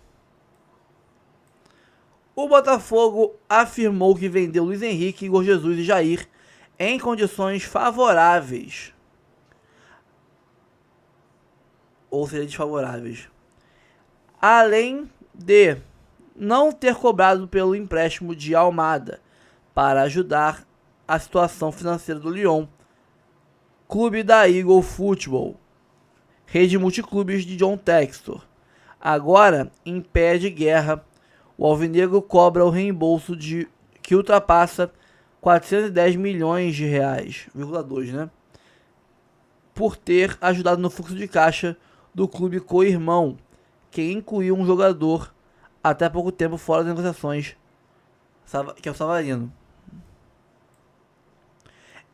O Botafogo afirmou que vendeu Luiz Henrique, Igor Jesus e Jair em condições favoráveis, ou seja, desfavoráveis, além de não ter cobrado pelo empréstimo de Almada para ajudar a situação financeira do Lyon Clube da Eagle Football, rede multiclubes de John Textor. Agora, em pé de guerra, o alvinegro cobra o reembolso que ultrapassa 410 milhões de reais, 2, né? Por ter ajudado no fluxo de caixa do clube co-irmão, que incluiu um jogador até pouco tempo fora das negociações, que é o Savarino.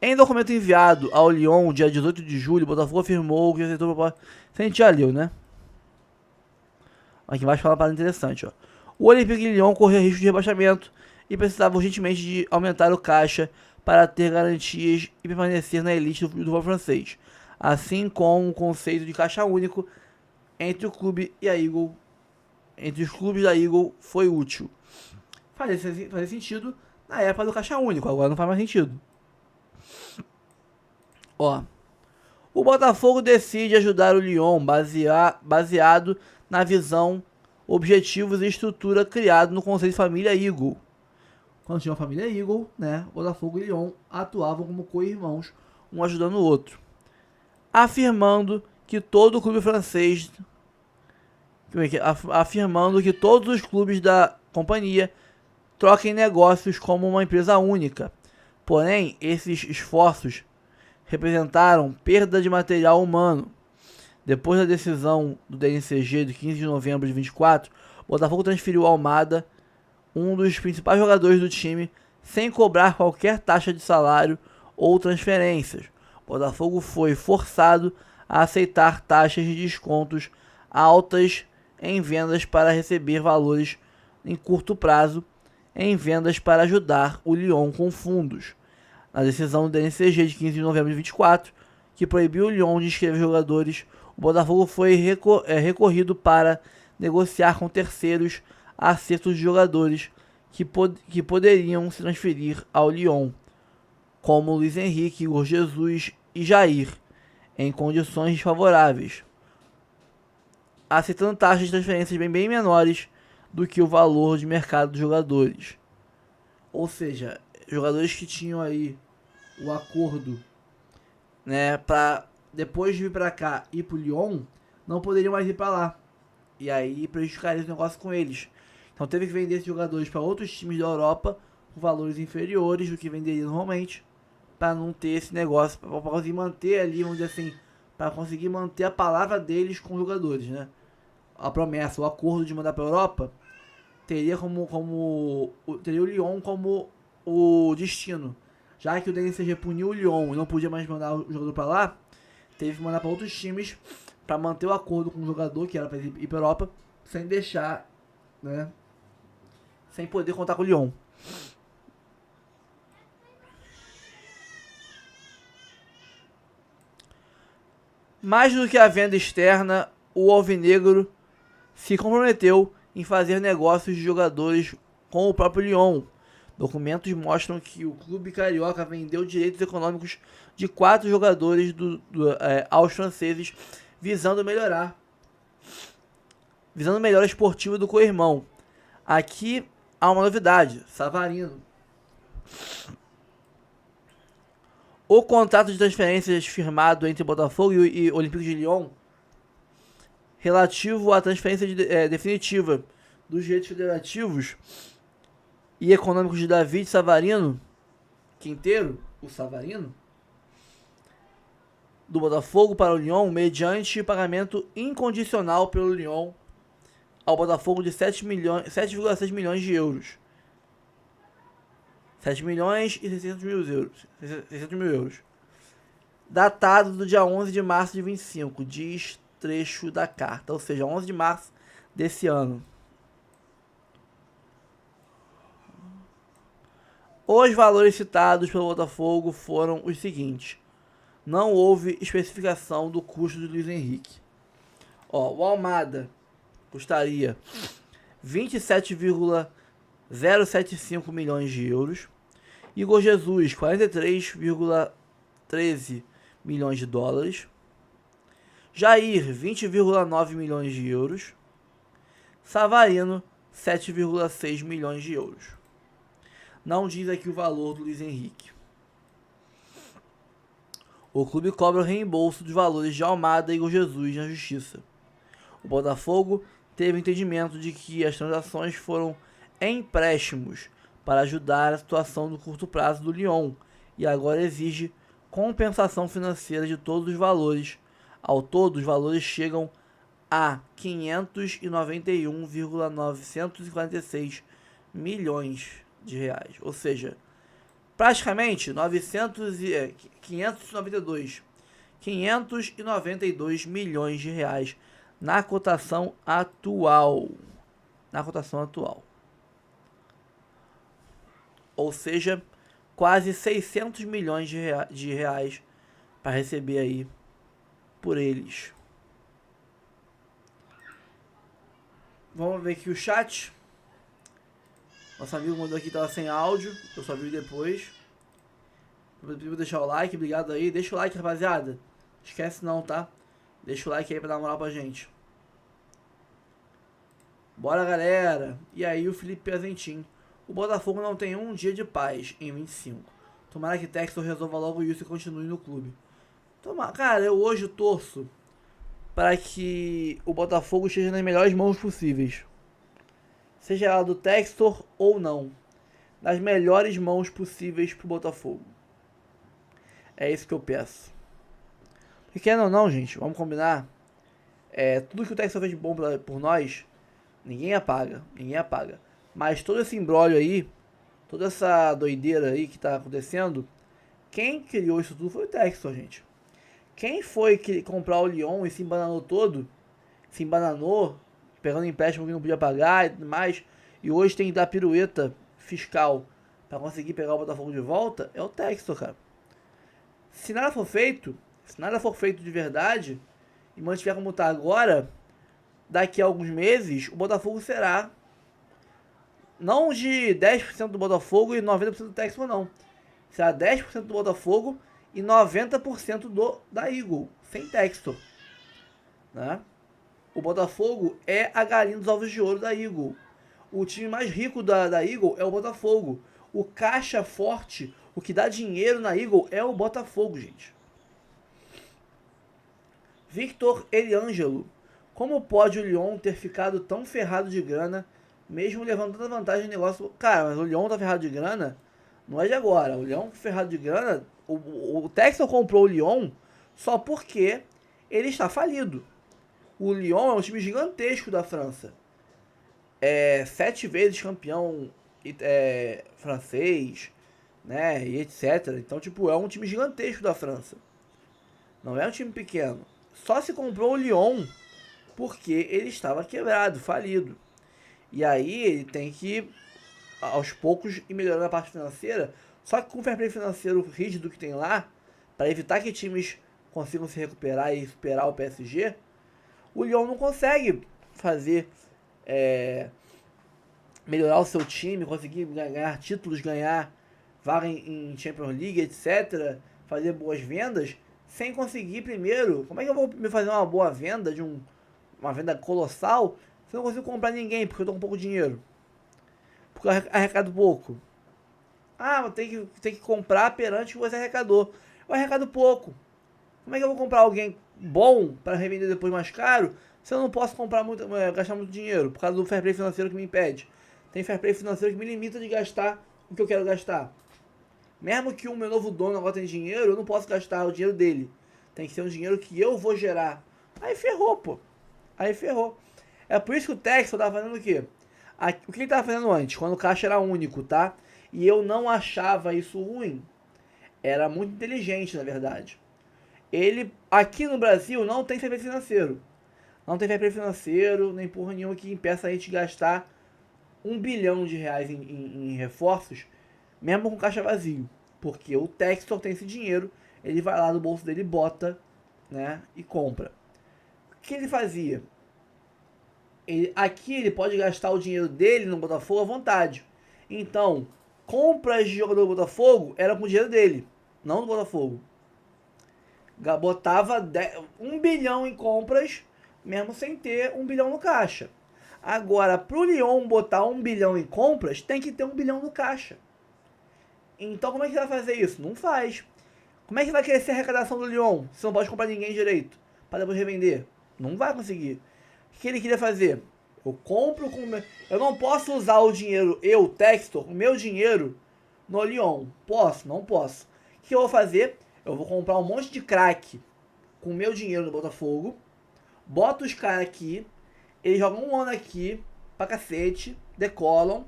Em documento enviado ao Lyon, dia 18 de julho, o Botafogo afirmou que aceitou a proposta. Você a gente já leu, né? Aqui embaixo fala uma parada interessante, ó. O Olympique de Lyon corria risco de rebaixamento e precisava urgentemente de aumentar o caixa para ter garantias e permanecer na elite do futebol francês, assim como o conceito de caixa único entre o clube e a Eagle, entre os clubes da Eagle, foi útil. Fazia sentido na época do caixa único, agora não faz mais sentido. Ó, o Botafogo decide ajudar o Lyon baseado na visão, objetivos e estrutura criado no conceito de família Eagle. Quando tinha uma família Eagle, né, Botafogo e Lyon atuavam como co-irmãos, um ajudando o outro, afirmando que todo o clube francês, afirmando que todos os clubes da companhia troquem negócios como uma empresa única. Porém, esses esforços representaram perda de material humano. Depois da decisão do DNCG de 15 de novembro de 24, o Botafogo transferiu Almada, um dos principais jogadores do time, sem cobrar qualquer taxa de salário ou transferências. O Botafogo foi forçado a aceitar taxas de descontos altas em vendas para receber valores em curto prazo em vendas para ajudar o Lyon com fundos. Na decisão do DNCG de 15 de novembro de 24, que proibiu o Lyon de inscrever jogadores, o Botafogo foi recorrido para negociar com terceiros acertos de jogadores que poderiam se transferir ao Lyon, como Luiz Henrique, Igor Jesus e Jair, em condições desfavoráveis, aceitando taxas de transferências bem menores do que o valor de mercado dos jogadores. Ou seja, jogadores que tinham aí o acordo, né, para depois de vir para cá e ir pro Lyon, não poderiam mais ir para lá. E aí prejudicaria esse negócio com eles. Então teve que vender esses jogadores para outros times da Europa com valores inferiores do que venderia normalmente, para não ter esse negócio, para conseguir manter ali, vamos dizer assim, para conseguir manter a palavra deles com os jogadores, né? A promessa, o acordo de mandar para a Europa teria teria o Lyon como o destino. Já que o DNCG puniu o Lyon e não podia mais mandar o jogador para lá, teve que mandar para outros times para manter o acordo com o jogador, que era para ir para a Europa, sem deixar, né, sem poder contar com o Lyon. Mais do que a venda externa, o alvinegro se comprometeu em fazer negócios de jogadores com o próprio Lyon. Documentos mostram que o clube carioca vendeu direitos econômicos de 4 jogadores aos franceses, visando melhor a esportiva do co-irmão. Aqui há uma novidade: Savarino. O contrato de transferências firmado entre Botafogo e Olympique de Lyon, relativo à transferência definitiva dos direitos federativos e econômicos de David Savarino Quinteiro, o Savarino, do Botafogo para o Lyon, mediante pagamento incondicional pelo Lyon ao Botafogo de 7,6 milhões de euros. 7 milhões e 600 mil euros. Datado do dia 11 de março de 25, diz trecho da carta, ou seja, 11 de março desse ano. Os valores citados pelo Botafogo foram os seguintes: não houve especificação do custo de Luiz Henrique. O Almada custaria 27,075 milhões de euros. Igor Jesus, 43,13 milhões de dólares. Jair, 20,9 milhões de euros. Savarino, 7,6 milhões de euros. Não diz aqui o valor do Luiz Henrique. O clube cobra o reembolso dos valores de Almada e Igor Jesus na justiça. O Botafogo teve entendimento de que as transações foram empréstimos para ajudar a situação do curto prazo do Lyon e agora exige compensação financeira de todos os valores. Ao todo, os valores chegam a 591,946 milhões de reais, ou seja, praticamente 592 milhões de reais na cotação atual. Ou seja, quase 600 milhões de reais para receber aí por eles. Vamos ver aqui o chat. Nosso amigo mandou aqui que tava sem áudio. Eu só vi depois. Vou deixar o like, obrigado aí. Deixa o like, rapaziada. Esquece não, tá? Deixa o like aí pra dar moral pra gente. Bora, galera. E aí o Felipe Pezentim. O Botafogo não tem um dia de paz em 25. Tomara que Textor resolva logo isso e continue no clube. Cara, eu hoje torço para que o Botafogo esteja nas melhores mãos possíveis. Seja ela do Textor ou não. Nas melhores mãos possíveis pro Botafogo. É isso que eu peço. E querendo ou não, gente, vamos combinar. Tudo que o Textor fez de bom por nós, ninguém apaga. Mas todo esse imbróglio aí, toda essa doideira aí que tá acontecendo, quem criou isso tudo foi o Textor, gente. Quem foi que comprar o Lyon e se embananou todo, pegando empréstimo que não podia pagar e tudo mais, e hoje tem que dar pirueta fiscal para conseguir pegar o Botafogo de volta, é o Textor, cara. Se nada for feito de verdade, e mantiver como tá agora, daqui a alguns meses, o Botafogo será não de 10% do Botafogo e 90% do Textor, não. Será 10% do Botafogo e 90% da Eagle, sem Textor, né? O Botafogo é a galinha dos ovos de ouro da Eagle. O time mais rico da Eagle é o Botafogo. O caixa forte, o que dá dinheiro na Eagle é o Botafogo, gente. Victor Eliangelo. Como pode o Lyon ter ficado tão ferrado de grana, mesmo levando tanta vantagem no negócio? Cara, mas o Lyon tá ferrado de grana, não é de agora. O Lyon ferrado de grana, o Textor comprou o Lyon só porque ele está falido. O Lyon é um time gigantesco da França. 7 vezes campeão francês, né, e etc. Então, tipo, é um time gigantesco da França. Não é um time pequeno. Só se comprou o Lyon porque ele estava quebrado, falido. E aí ele tem que, aos poucos, ir melhorando a parte financeira. Só que com o fair play financeiro rígido que tem lá, para evitar que times consigam se recuperar e superar o PSG, o Lyon não consegue fazer melhorar o seu time, conseguir ganhar títulos, ganhar vaga em Champions League, etc. Fazer boas vendas, sem conseguir primeiro. Como é que eu vou me fazer uma boa venda, uma venda colossal, se eu não consigo comprar ninguém, porque eu tô com pouco dinheiro? Porque eu arrecado pouco. Ah, tem que comprar perante o que você arrecadou. Eu arrecado pouco. Como é que eu vou comprar alguém bom para revender depois mais caro, se eu não posso comprar gastar muito dinheiro, por causa do fair play financeiro que me impede? Tem fair play financeiro que me limita de gastar o que eu quero gastar. Mesmo que o meu novo dono agora tenha dinheiro, eu não posso gastar o dinheiro dele. Tem que ser um dinheiro que eu vou gerar. Aí ferrou, pô. Aí ferrou. É por isso que o Textor tava fazendo o quê? O que ele tava fazendo antes? Quando o caixa era único, tá? E eu não achava isso ruim. Era muito inteligente, na verdade. Ele, aqui no Brasil, não tem fair play financeiro. Não tem fair play financeiro, nem porra nenhuma que impeça a gente gastar R$1 bilhão em reforços, mesmo com caixa vazio. Porque o Textor tem esse dinheiro, ele vai lá no bolso dele, bota, né, e compra. O que ele fazia? Aqui ele pode gastar o dinheiro dele no Botafogo à vontade. Então, compras de jogador do Botafogo era com o dinheiro dele, não do Botafogo. Botava 1 bilhão em compras, mesmo sem ter 1 bilhão no caixa. Agora, pro Lyon botar 1 bilhão em compras, tem que ter 1 bilhão no caixa. Então, como é que vai fazer isso? Não faz. Como é que vai crescer a arrecadação do Lyon se não pode comprar ninguém direito para depois revender? Não vai conseguir. O que ele queria fazer? Eu compro com... Eu não posso usar o dinheiro, eu, Textor, o meu dinheiro no Lyon. Posso? Não posso. O que eu vou fazer? Eu vou comprar um monte de craque com o meu dinheiro no Botafogo, boto os caras aqui, eles jogam um ano aqui, pra cacete, decolam,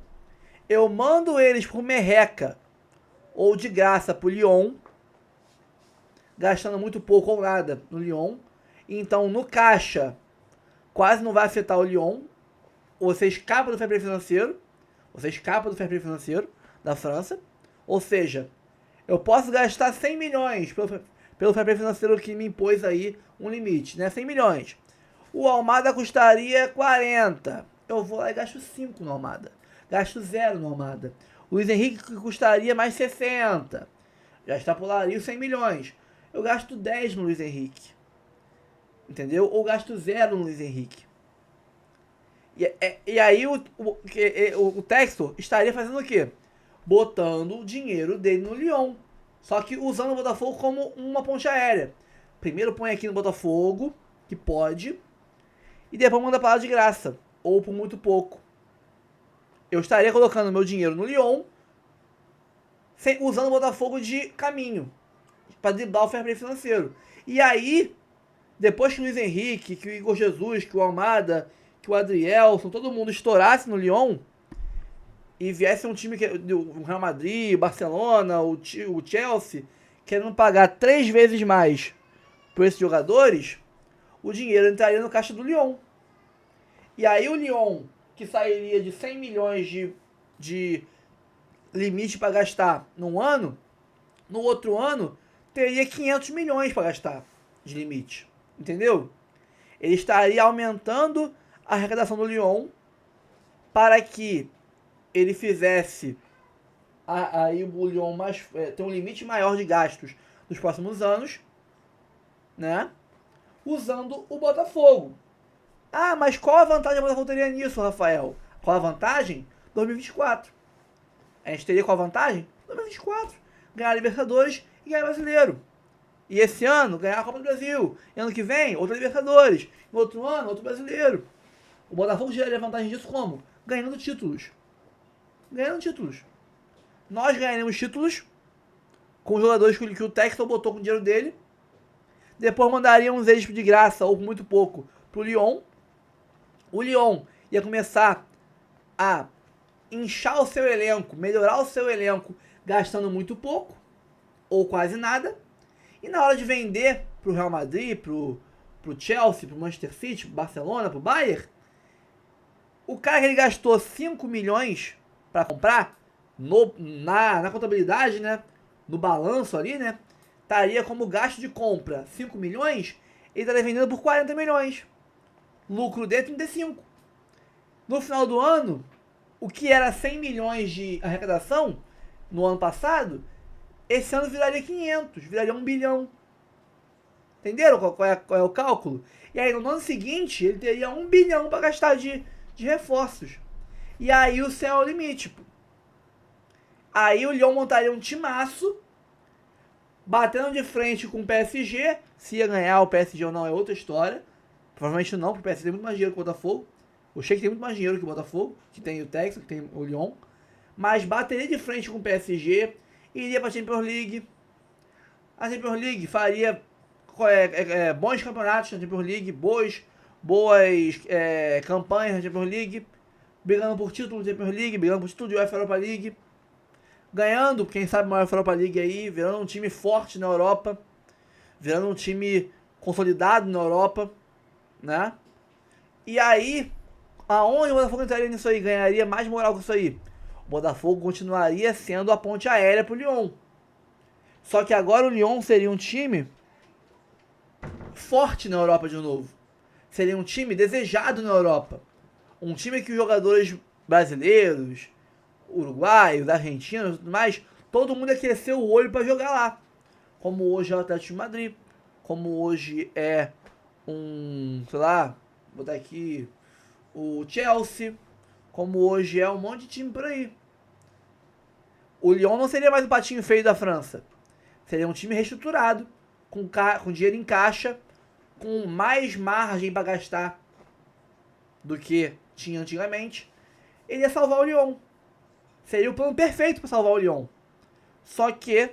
eu mando eles pro merreca, ou de graça pro Lyon, gastando muito pouco ou nada no Lyon, então no caixa quase não vai afetar o Lyon, você escapa do fair play financeiro, da França, ou seja, eu posso gastar 100 milhões pelo fair play financeiro que me impôs aí um limite, né? 100 milhões. O Almada custaria 40. Eu vou lá e gasto 5 no Almada. Gasto 0 no Almada. O Luiz Henrique custaria mais 60. Já extrapolaria os 100 milhões. Eu gasto 10 no Luiz Henrique. Entendeu? Ou gasto 0 no Luiz Henrique. E aí o Textor estaria fazendo o quê? Botando o dinheiro dele no Lyon. Só que usando o Botafogo como uma ponte aérea. Primeiro põe aqui no Botafogo, que pode, e depois manda pra lá de graça, ou por muito pouco. Eu estaria colocando meu dinheiro no Lyon, usando o Botafogo de caminho, para driblar o fair play financeiro. E aí, depois que o Luiz Henrique, que o Igor Jesus, que o Almada, que o Adrielson, todo mundo estourasse no Lyon, e viesse um time, o Real Madrid, o Barcelona, o Chelsea, querendo pagar 3 vezes mais por esses jogadores, o dinheiro entraria no caixa do Lyon. E aí o Lyon, que sairia de 100 milhões de limite para gastar num ano, no outro ano, teria 500 milhões para gastar de limite. Entendeu? Ele estaria aumentando a arrecadação do Lyon para que ele fizesse aí o Lyon ter um limite maior de gastos nos próximos anos, né? Usando o Botafogo. Ah, mas qual a vantagem que o Botafogo teria nisso, Rafael? Qual a vantagem? 2024. A gente teria qual a vantagem? 2024. Ganhar a Libertadores e ganhar Brasileiro. E esse ano, ganhar a Copa do Brasil. E ano que vem, outra Libertadores. No outro ano, outro Brasileiro. O Botafogo geraria vantagem disso como? Ganhando títulos. Ganhando títulos. Nós ganharemos títulos com os jogadores que o Textor botou com o dinheiro dele. Depois mandaríamos eles de graça ou com muito pouco pro Lyon. O Lyon ia começar a inchar o seu elenco, melhorar o seu elenco, gastando muito pouco ou quase nada. E na hora de vender pro Real Madrid, pro Chelsea, pro Manchester City, pro Barcelona, pro Bayern, o cara que ele gastou 5 milhões para comprar, na contabilidade, né, no balanço ali, né, estaria como gasto de compra 5 milhões, ele estaria vendendo por 40 milhões. Lucro dele 35. No final do ano, o que era 100 milhões de arrecadação no ano passado, esse ano viraria 500, viraria 1 bilhão. Entenderam qual é o cálculo? E aí no ano seguinte, ele teria 1 bilhão para gastar de reforços. E aí o céu é o limite. Aí o Lyon montaria um timaço, batendo de frente com o PSG. Se ia ganhar o PSG ou não é outra história. Provavelmente não, porque o PSG tem muito mais dinheiro que o Botafogo. O Sheik tem muito mais dinheiro que o Botafogo, que tem o Texas, que tem o Lyon. Mas bateria de frente com o PSG, iria para a Champions League. A Champions League faria bons campeonatos na Champions League, boas campanhas na Champions League, brigando por título da Champions League, brigando por título de UEFA Europa League, ganhando, quem sabe, uma UEFA Europa League aí, virando um time forte na Europa, virando um time consolidado na Europa, né? E aí, aonde o Botafogo entraria nisso aí? Ganharia mais moral com isso aí? O Botafogo continuaria sendo a ponte aérea pro Lyon. Só que agora o Lyon seria um time forte na Europa de novo. Seria um time desejado na Europa. Um time que os jogadores brasileiros, uruguaios, argentinos e tudo mais, todo mundo ia crescer o olho para jogar lá. Como hoje é o Atlético de Madrid. Como hoje é sei lá, vou botar aqui o Chelsea. Como hoje é um monte de time por aí. O Lyon não seria mais o patinho feio da França. Seria um time reestruturado, com dinheiro em caixa, com mais margem para gastar do que tinha antigamente. Ele ia salvar o Lyon. Seria o plano perfeito para salvar o Lyon. Só que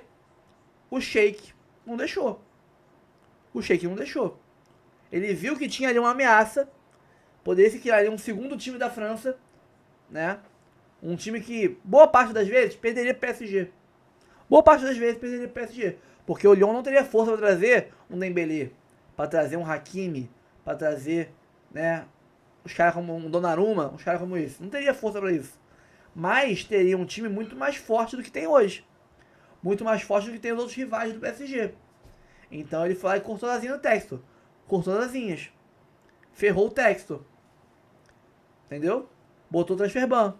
o Sheik não deixou. O Sheik não deixou. Ele viu que tinha ali uma ameaça. Poderia se criar ali um segundo time da França, né? Um time que, boa parte das vezes, perderia pro PSG. Boa parte das vezes perderia pro PSG. Porque o Lyon não teria força para trazer um Dembélé, para trazer um Hakimi, para trazer, né, os caras como um Donnarumma, os caras como esse. Não teria força para isso. Mas teria um time muito mais forte do que tem hoje. Muito mais forte do que tem os outros rivais do PSG. Então ele foi lá e cortou as linhas do Textor. Cortou as linhas. Ferrou o Textor. Entendeu? Botou transfer ban.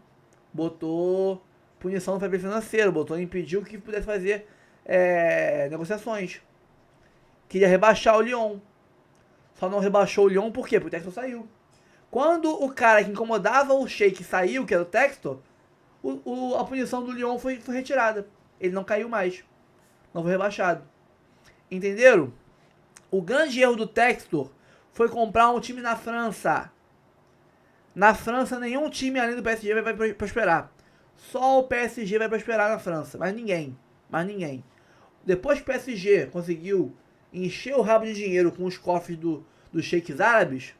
Botou punição no fair play financeiro. Impediu que pudesse fazer negociações. Queria rebaixar o Lyon. Só não rebaixou o Lyon por quê? Porque o Textor saiu. Quando o cara que incomodava o Sheik saiu, que era o Textor, a punição do Lyon foi retirada. Ele não caiu mais. Não foi rebaixado. Entenderam? O grande erro do Textor foi comprar um time na França. Na França, nenhum time além do PSG vai prosperar. Só o PSG vai prosperar na França. Mas ninguém. Depois que o PSG conseguiu encher o rabo de dinheiro com os cofres dos sheiks árabes,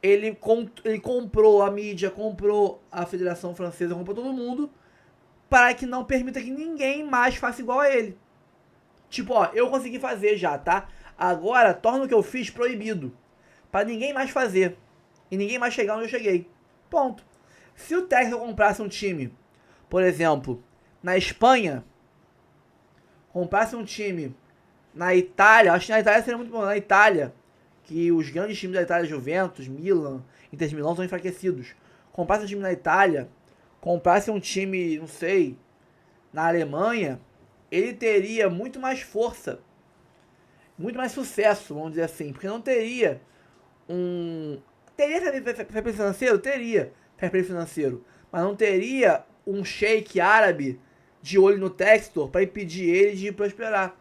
ele comprou a mídia, comprou a Federação Francesa, comprou todo mundo, para que não permita que ninguém mais faça igual a ele. Tipo, ó, eu consegui fazer já, tá? Agora, torna o que eu fiz proibido. Para ninguém mais fazer. E ninguém mais chegar onde eu cheguei. Ponto. Se o Textor comprasse um time, por exemplo, na Espanha, comprasse um time na Itália, acho que na Itália seria muito bom, na Itália, que os grandes times da Itália, Juventus, Milan, Inter de Milão, são enfraquecidos. Comprasse um time na Itália, comprasse um time, não sei, na Alemanha, ele teria muito mais força, muito mais sucesso, vamos dizer assim, porque não teria Teria fair play financeiro? Teria fair play financeiro, mas não teria um sheik árabe de olho no Textor para impedir ele de prosperar,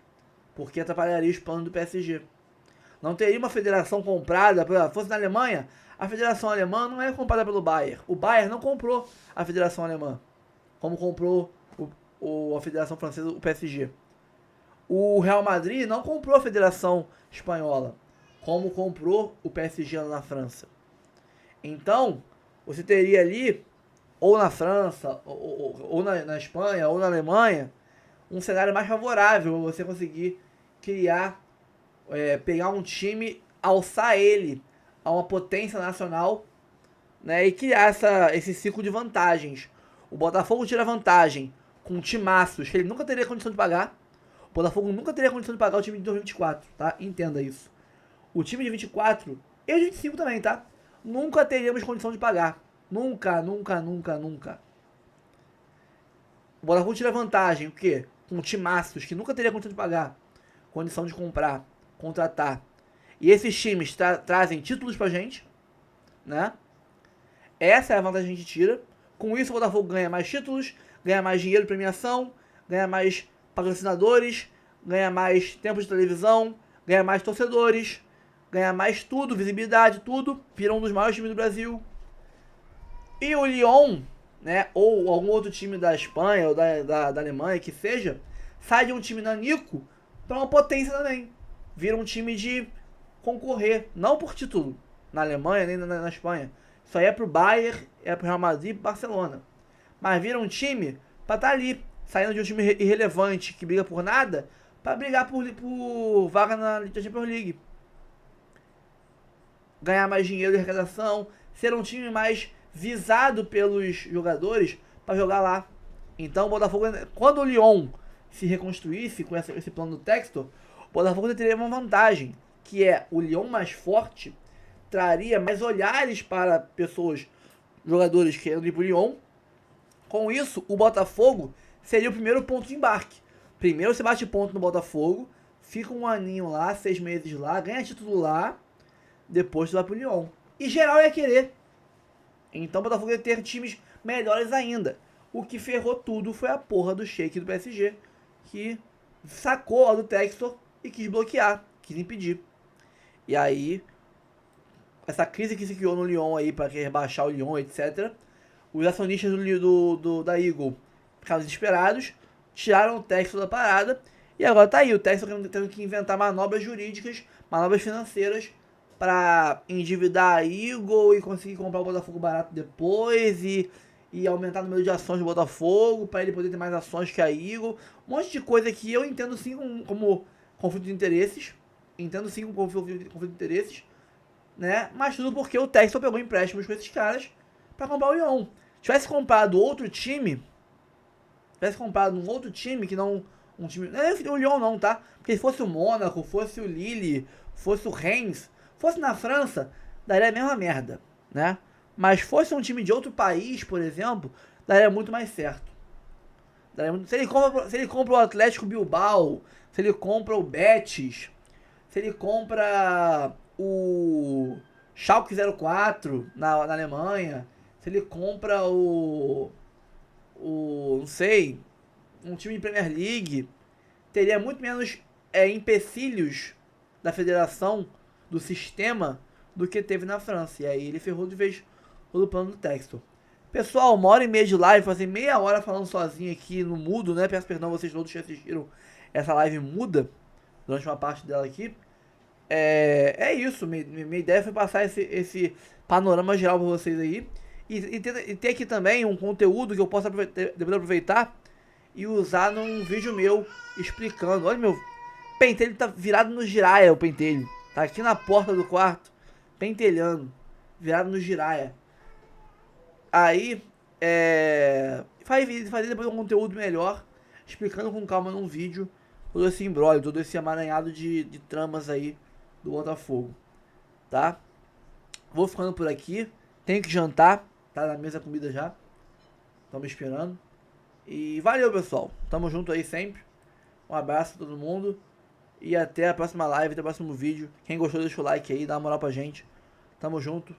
porque atrapalharia os planos do PSG. Não teria uma federação comprada, fosse na Alemanha, a federação alemã não é comprada pelo Bayern. O Bayern não comprou a federação alemã, como comprou a federação francesa, o PSG. O Real Madrid não comprou a federação espanhola, como comprou o PSG na França. Então, você teria ali, ou na França, ou na Espanha, ou na Alemanha, um cenário mais favorável, você conseguir criar, pegar um time, alçar ele a uma potência nacional, né, e criar esse ciclo de vantagens. O Botafogo tira vantagem com timaços que ele nunca teria condição de pagar. O Botafogo nunca teria condição de pagar o time de 2024, tá? Entenda isso. O time de 24 e o de 25 também, tá? Nunca teríamos condição de pagar. Nunca. O Botafogo tira vantagem, o quê? Com timaços que nunca teria condição de pagar. Condição de comprar, contratar. E esses times trazem títulos pra gente, né? Essa é a vantagem que a gente tira. Com isso o Botafogo ganha mais títulos, ganha mais dinheiro de premiação, ganha mais patrocinadores, ganha mais tempo de televisão, ganha mais torcedores, ganha mais tudo, visibilidade, tudo, vira um dos maiores times do Brasil. E o Lyon, né, ou algum outro time da Espanha ou da Alemanha, que seja, sai de um time nanico para uma potência também. Vira um time de concorrer, não por título, na Alemanha nem na Espanha. Isso aí é pro Bayern, é pro Real Madrid e pro Barcelona. Mas vira um time pra estar ali, saindo de um time irrelevante, que briga por nada, pra brigar por vaga na Champions League. Ganhar mais dinheiro de arrecadação, ser um time mais visado pelos jogadores para jogar lá. Então o Botafogo, quando o Lyon se reconstruísse com esse plano do Textor, o Botafogo teria uma vantagem, que é o Lyon mais forte traria mais olhares para pessoas, jogadores querendo ir pro Lyon. Com isso, o Botafogo seria o primeiro ponto de embarque. Primeiro você bate ponto no Botafogo, fica um aninho lá, 6 meses lá, ganha título lá, depois você vai pro Lyon. E geral ia querer. Então o Botafogo ia ter times melhores ainda. O que ferrou tudo foi a porra do Sheik do PSG, que sacou a do Textor e quis bloquear, quis impedir. E aí, essa crise que se criou no Lyon aí para rebaixar o Lyon, etc. Os acionistas da Eagle ficaram desesperados, tiraram o Textor da parada e agora tá aí o Textor tendo que inventar manobras jurídicas, manobras financeiras para endividar a Eagle e conseguir comprar o Botafogo barato depois e aumentar o número de ações do Botafogo para ele poder ter mais ações que a Eagle. Um monte de coisa que eu entendo sim como conflito de interesses. Entendo sim como conflito de interesses, né? Mas tudo porque o Textor pegou empréstimos com esses caras para comprar o Lyon. Se tivesse comprado outro time, um outro time que não um time, não é o Lyon não, tá? Porque se fosse o Mônaco, fosse o Lille, fosse o Reims, fosse na França, daria a mesma merda, né? Mas fosse um time de outro país, por exemplo, daria muito mais certo. Se ele compra o Atlético Bilbao, se ele compra o Betis, se ele compra o Schalke 04 na Alemanha, se ele compra não sei, um time de Premier League, teria muito menos empecilhos da federação, do sistema, do que teve na França. E aí ele ferrou de vez todo o plano do Textor. Pessoal, 1h30 de live, fazer meia hora falando sozinho aqui no mudo, né? Peço perdão a vocês todos que assistiram essa live muda durante uma parte dela aqui. É isso, minha ideia foi passar esse panorama geral para vocês aí. E ter aqui também um conteúdo que eu possa aproveitar e usar num vídeo meu explicando. Olha, meu pentelho tá virado no giraia, o pentelho. Tá aqui na porta do quarto, pentelhando, virado no giraia. Aí, fazer depois um conteúdo melhor, explicando com calma num vídeo todo esse imbróglio, todo esse amaranhado de tramas aí do Botafogo, tá? Vou ficando por aqui, tenho que jantar, tá na mesa a comida já, estão me esperando. E valeu, pessoal, tamo junto aí sempre, um abraço a todo mundo e até a próxima live, até o próximo vídeo. Quem gostou deixa o like aí, dá uma moral pra gente, tamo junto,